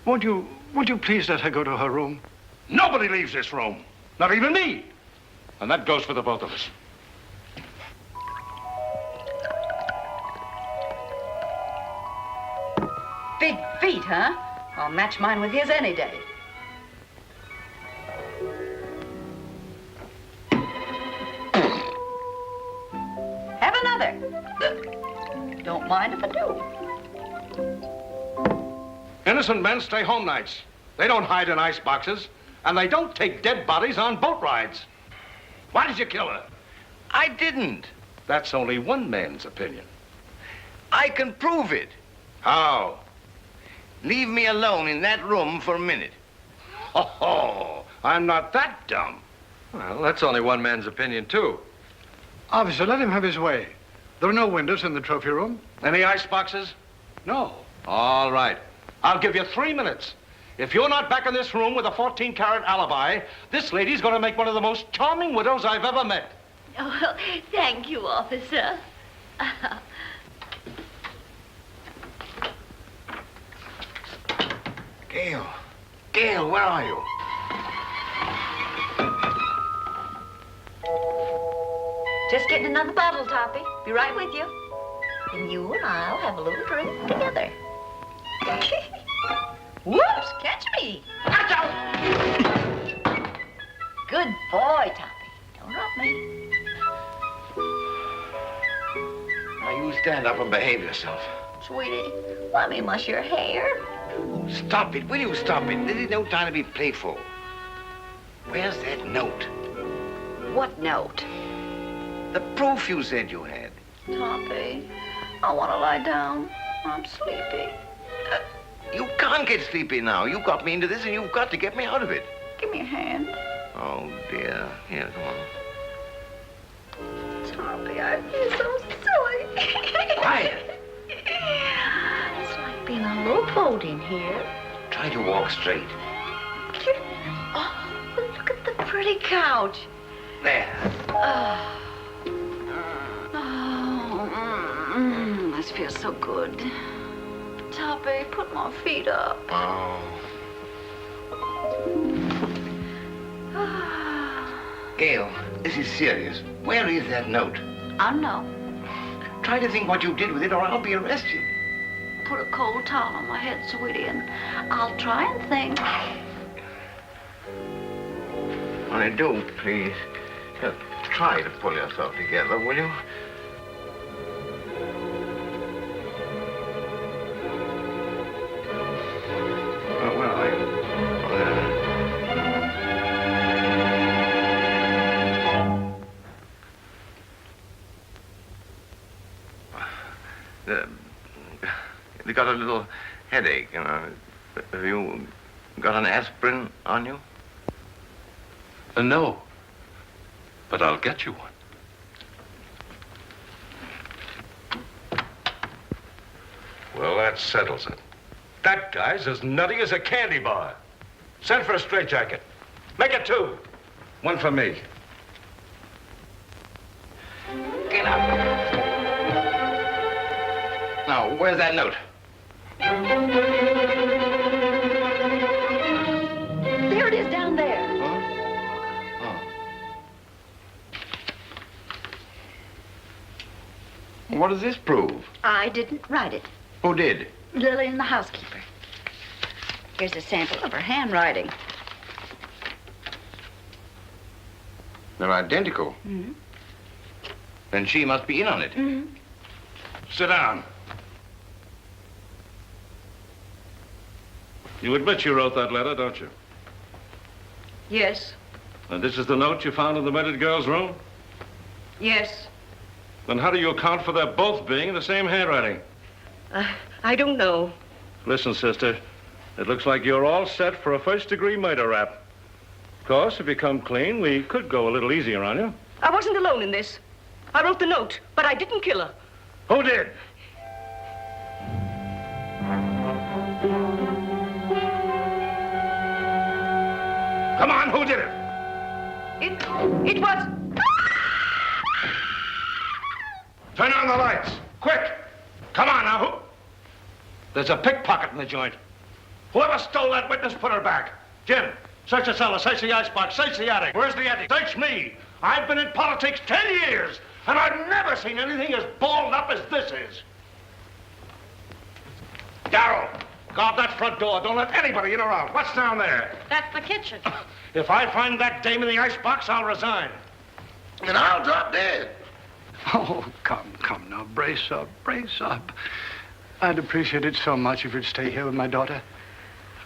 Won't you please let her go to her room? Nobody leaves this room. Not even me. And that goes for the both of us. Big feet, huh? I'll match mine with his any day. Have another. Don't mind if I do. Innocent men stay home nights. They don't hide in ice boxes, and they don't take dead bodies on boat rides. Why did you kill her? I didn't. That's only one man's opinion. I can prove it. How? Leave me alone in that room for a minute. Oh, I'm not that dumb. Well, that's only one man's opinion, too. Officer, let him have his way. There are no windows in the trophy room. Any ice boxes? No. All right. I'll give you 3 minutes. If you're not back in this room with a 14-carat alibi, this lady's going to make one of the most charming widows I've ever met. Oh, thank you, officer. Gail, where are you? Just getting another bottle, Toppy. Be right with you. And you and I'll have a little drink together. Whoops, catch me. Watch out. Good boy, Toppy. Don't drop me. Now, you stand up and behave yourself. Sweetie, let me mush your hair. Stop it. Will you stop it? This is no time to be playful. Where's that note? What note? The proof you said you had. Toppy, I want to lie down. I'm sleepy. You can't get sleepy now. You got me into this, and you've got to get me out of it. Give me a hand. Oh, dear. Here, come on. Toppy, I feel so silly. Quiet. It's like being a rowboat in here. Try to walk straight. Oh, look at the pretty couch. There. This feels so good. Toppy, put my feet up. Oh. Gail, this is serious. Where is that note? I don't know. Try to think what you did with it, or I'll be arrested. Put a cold towel on my head, sweetie, and I'll try and think. When I do, please, just try to pull yourself together, will you? Where are you? You got a little headache, you know. Have you got an aspirin on you? No. But I'll get you one. Well, that settles it. That guy's as nutty as a candy bar. Send for a straitjacket. Make it 2. 1 for me. Get up. Now, where's that note? There it is down there. What does this prove? I didn't write it. Who did? Lillian, the housekeeper. Here's a sample of her handwriting. They're identical. Mm-hmm. Then she must be in on it. Mm-hmm. Sit down. You admit you wrote that letter, don't you? Yes. And this is the note you found in the murdered girl's room? Yes. Then how do you account for their both being in the same handwriting? I don't know. Listen, sister, it looks like you're all set for a first-degree murder rap. Of course, if you come clean, we could go a little easier on you. I wasn't alone in this. I wrote the note, but I didn't kill her. Who did? Come on, who did it? It was... Turn on the lights, quick! Come on now, who? There's a pickpocket in the joint. Whoever stole that witness, put her back. Jim, search the cellar, search the icebox, search the attic. Where's the attic? Search me. I've been in politics 10 years, and I've never seen anything as balled up as this is. Darrell, guard that front door. Don't let anybody in or out. What's down there? That's the kitchen. If I find that dame in the icebox, I'll resign. And I'll drop dead. Oh, come now, brace up, brace up. I'd appreciate it so much if you'd stay here with my daughter.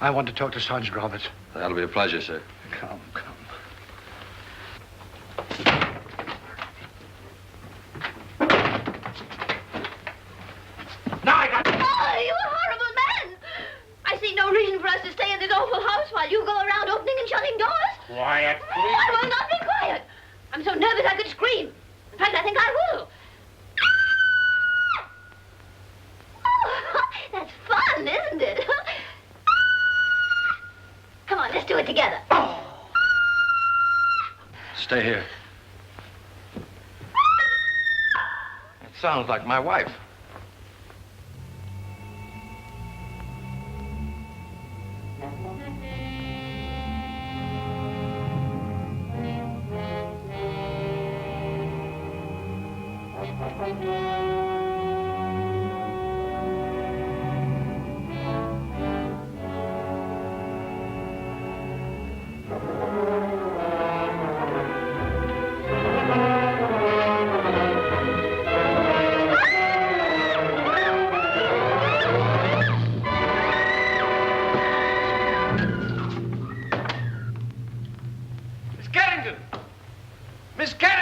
I want to talk to Sergeant Roberts. That'll be a pleasure, sir. Come. Now I got... Oh, you horrible man! I see no reason for us to stay in this awful house while you go around opening and shutting doors. Quiet, please. I will not be quiet. I'm so nervous I could scream. In fact, I think I will. Oh, that's fun, isn't it? Come on, let's do it together. Stay here. It sounds like my wife.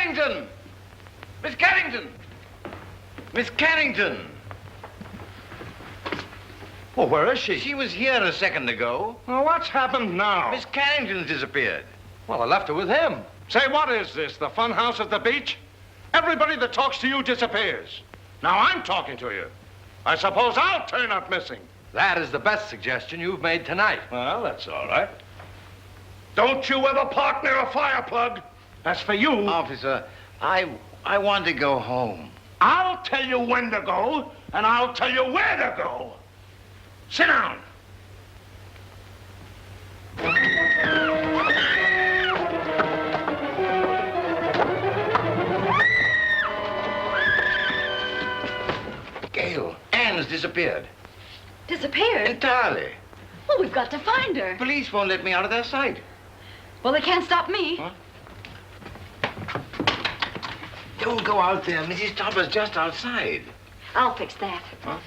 Carrington! Miss Carrington! Miss Carrington! Well, where is she? She was here a second ago. Well, what's happened now? Miss Carrington's disappeared. Well, I left her with him. Say, what is this, the fun house at the beach? Everybody that talks to you disappears. Now I'm talking to you. I suppose I'll turn up missing. That is the best suggestion you've made tonight. Well, that's all right. Don't you ever park near a fire plug. As for you... Officer, I want to go home. I'll tell you when to go, and I'll tell you where to go. Sit down. Gail, Anne's disappeared. Disappeared? Entirely. Well, we've got to find her. Police won't let me out of their sight. Well, they can't stop me. Huh? Don't go out there. Mrs. Topper's just outside. I'll fix that. Huh?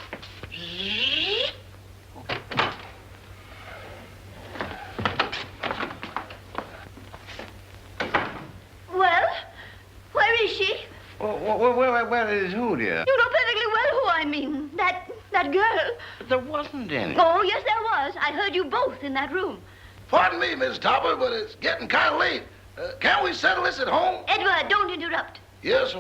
Well, where is she? Where is who, dear? You know perfectly well who I mean. That girl. But there wasn't any. Oh, yes, there was. I heard you both in that room. Pardon me, Miss Topper, but it's getting kind of late. Can't we settle this at home? Edward, don't interrupt. Yes,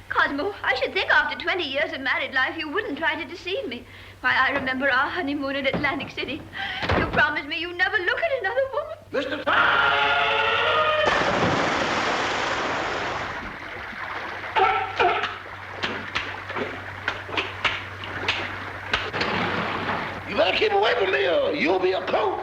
Cosmo, I should think after 20 years of married life you wouldn't try to deceive me. Why, I remember our honeymoon in Atlantic City. You promised me you'd never look at another woman. Mr. Topper! You better keep away from me or you'll be a coat.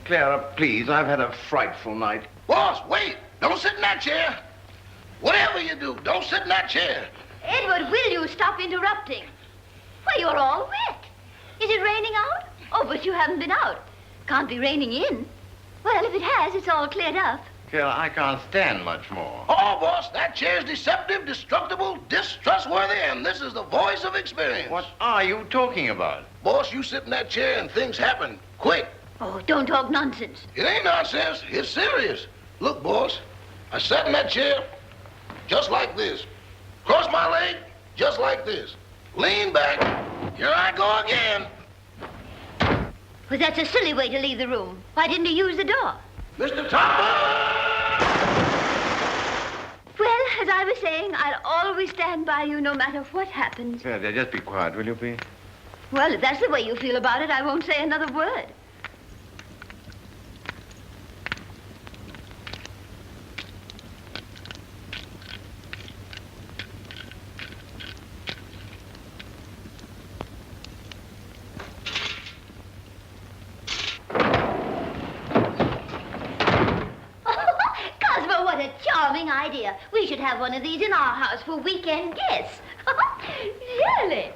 Clara, please, I've had a frightful night. Boss, wait! Don't sit in that chair. Whatever you do, don't sit in that chair. Edward, will you stop interrupting? Why, you're all wet. Is it raining out? Oh, but you haven't been out. Can't be raining in. Well, if it has, it's all cleared up. Clara, I can't stand much more. Oh, boss, that chair's deceptive, destructible, distrustworthy, and this is the voice of experience. What are you talking about? Boss, you sit in that chair and things happen quick. Oh, don't talk nonsense. It ain't nonsense. It's serious. Look, boss, I sat in that chair just like this. Cross my leg just like this. Lean back. Here I go again. Well, that's a silly way to leave the room. Why didn't you use the door? Mr. Topper! Well, as I was saying, I'll always stand by you no matter what happens. Clara, just be quiet, will you, please? Well, if that's the way you feel about it, I won't say another word. idea. We should have one of these in our house for weekend guests. Really?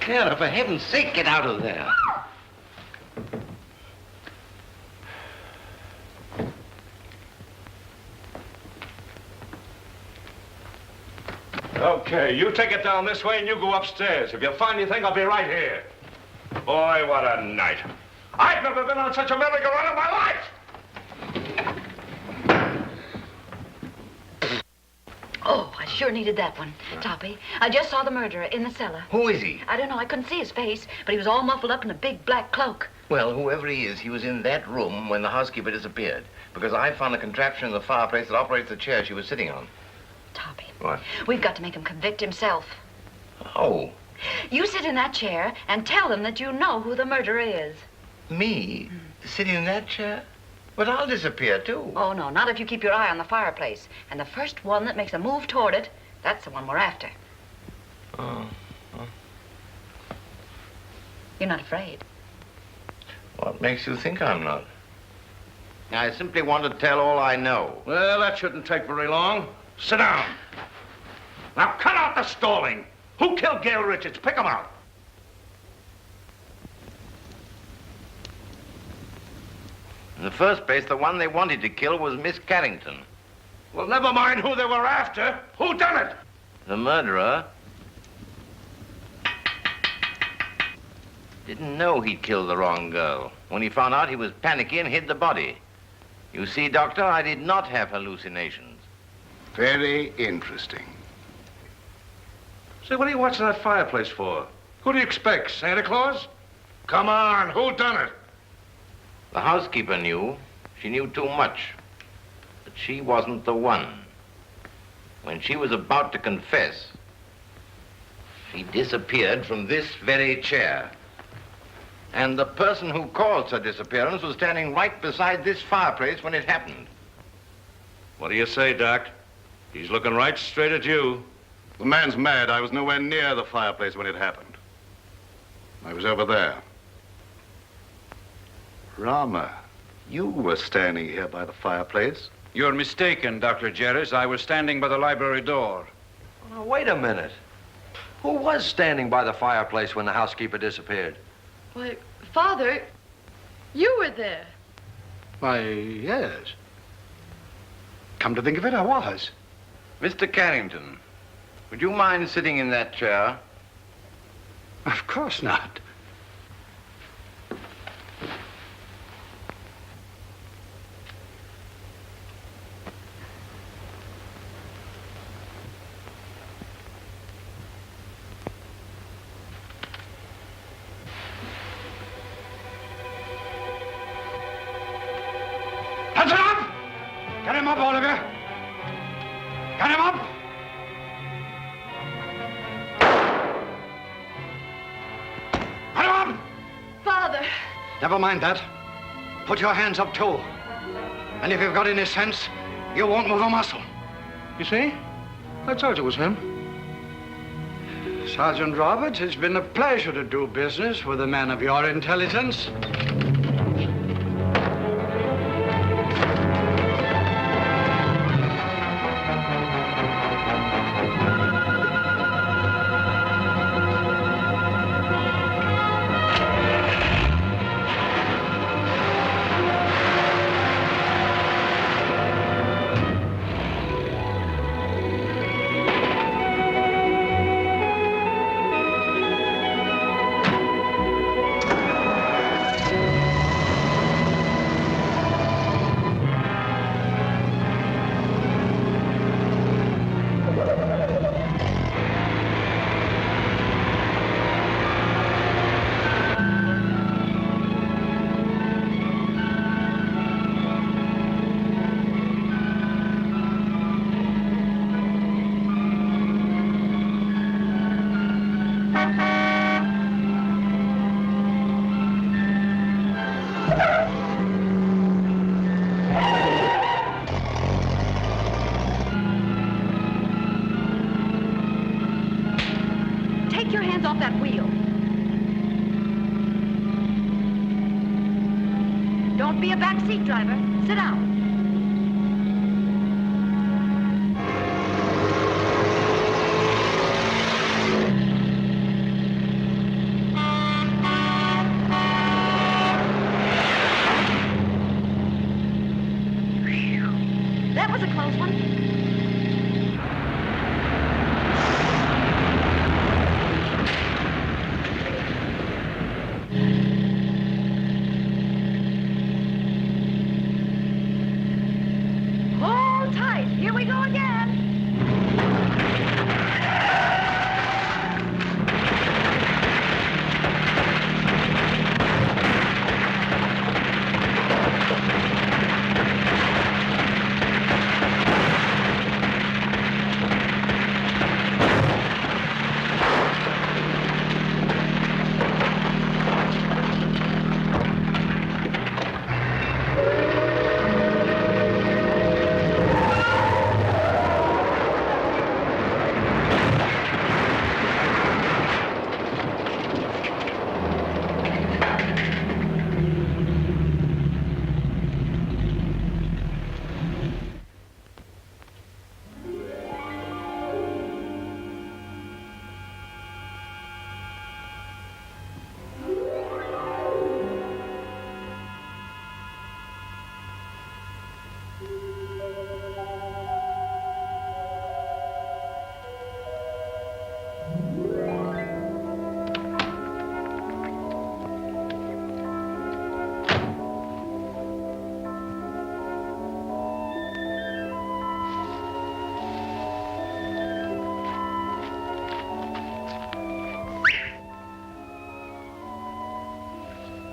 Clara, for heaven's sake, get out of there. Okay, you take it down this way and you go upstairs. If you find anything, I'll be right here. Boy, what a night. I've never been on such a merry-go-round in my life. Oh, I sure needed that one, Toppy. I just saw the murderer in the cellar. Who is he? I don't know. I couldn't see his face, but he was all muffled up in a big black cloak. Well, whoever he is, he was in that room when the housekeeper disappeared. Because I found a contraption in the fireplace that operates the chair she was sitting on. Toppy. What? We've got to make him convict himself. Oh. You sit in that chair and tell them that you know who the murderer is. Me? Sitting in that chair? But I'll disappear, too. Oh, no, not if you keep your eye on the fireplace. And the first one that makes a move toward it, that's the one we're after. Oh. You're not afraid. What makes you think I'm not? I simply want to tell all I know. Well, that shouldn't take very long. Sit down. Now, cut out the stalling. Who killed Gail Richards? Pick him out. In the first place, the one they wanted to kill was Miss Carrington. Well, never mind who they were after. Who done it? The murderer didn't know he'd killed the wrong girl. When he found out, he was panicky and hid the body. You see, Doctor, I did not have hallucinations. Very interesting. Say, what are you watching that fireplace for? Who do you expect, Santa Claus? Come on, who done it? The housekeeper knew. She knew too much. But she wasn't the one. When she was about to confess, she disappeared from this very chair. And the person who caused her disappearance was standing right beside this fireplace when it happened. What do you say, Doc? He's looking right straight at you. The man's mad. I was nowhere near the fireplace when it happened. I was over there. Rama, you were standing here by the fireplace. You're mistaken, Dr. Jerris. I was standing by the library door. Now, wait a minute. Who was standing by the fireplace when the housekeeper disappeared? Why, Father, you were there. Why, yes. Come to think of it, I was. Mr. Carrington, would you mind sitting in that chair? Of course not. Hands up! Get him up, all of you! Get him up! Get him up! Father! Never mind that. Put your hands up, too. And if you've got any sense, you won't move a muscle. You see? I told you it was him. Sergeant Roberts, it's been a pleasure to do business with a man of your intelligence. Take your hands off that wheel. Don't be a backseat driver. Sit down. Hold tight. Here we go again.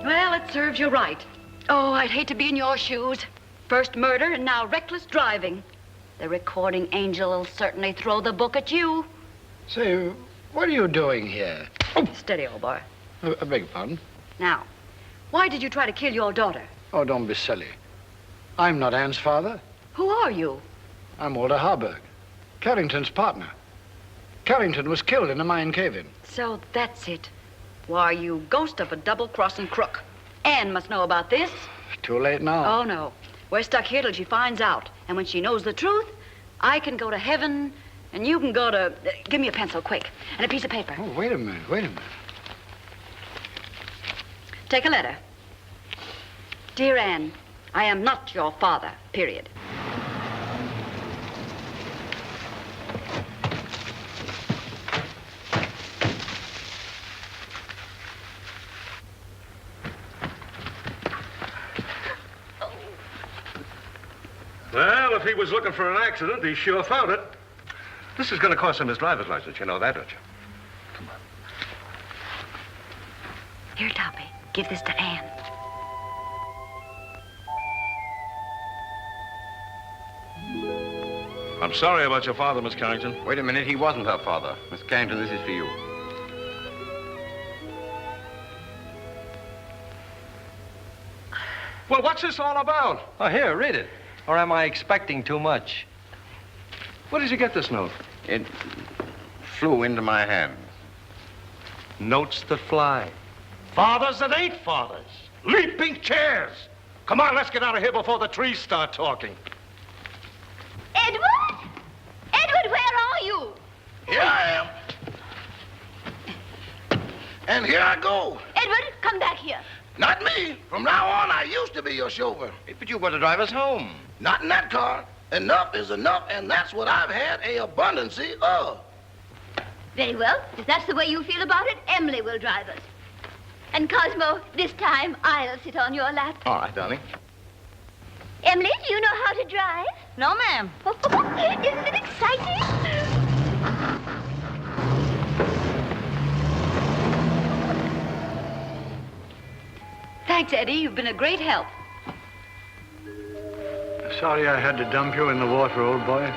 Well, it serves you right. Oh, I'd hate to be in your shoes. First murder and now reckless driving. The recording angel will certainly throw the book at you. Say, what are you doing here? Oh. Steady, old boy. I beg your pardon? Now, why did you try to kill your daughter? Oh, don't be silly. I'm not Anne's father. Who are you? I'm Walter Harburg, Carrington's partner. Carrington was killed in a mine cave-in. So that's it. Why, you ghost of a double-crossing crook. Anne must know about this. Too late now. Oh, no. We're stuck here till she finds out. And when she knows the truth, I can go to heaven, and you can go to... give me a pencil, quick, and a piece of paper. Oh, wait a minute. Take a letter. Dear Anne, I am not your father, period. Well, if he was looking for an accident, he sure found it. This is going to cost him his driver's license. You know that, don't you? Come on. Here, Toppy, give this to Anne. I'm sorry about your father, Miss Carrington. Wait a minute, he wasn't her father. Miss Carrington, this is for you. Well, what's this all about? Oh, here, read it. Or am I expecting too much? Where did you get this note? It flew into my hands. Notes that fly. Fathers that ain't fathers. Leaping chairs. Come on, let's get out of here before the trees start talking. Edward? Edward, where are you? Here I am. And here I go. Edward, come back here. Not me. From now on, I used to be your chauffeur. But you were to drive us home. Not in that car. Enough is enough, and that's what I've had a abundancy of. Very well. If that's the way you feel about it, Emily will drive us. And Cosmo, this time I'll sit on your lap. All right, darling. Emily, do you know how to drive? No, ma'am. Isn't it exciting? Thanks, Eddie. You've been a great help. Sorry I had to dump you in the water, old boy.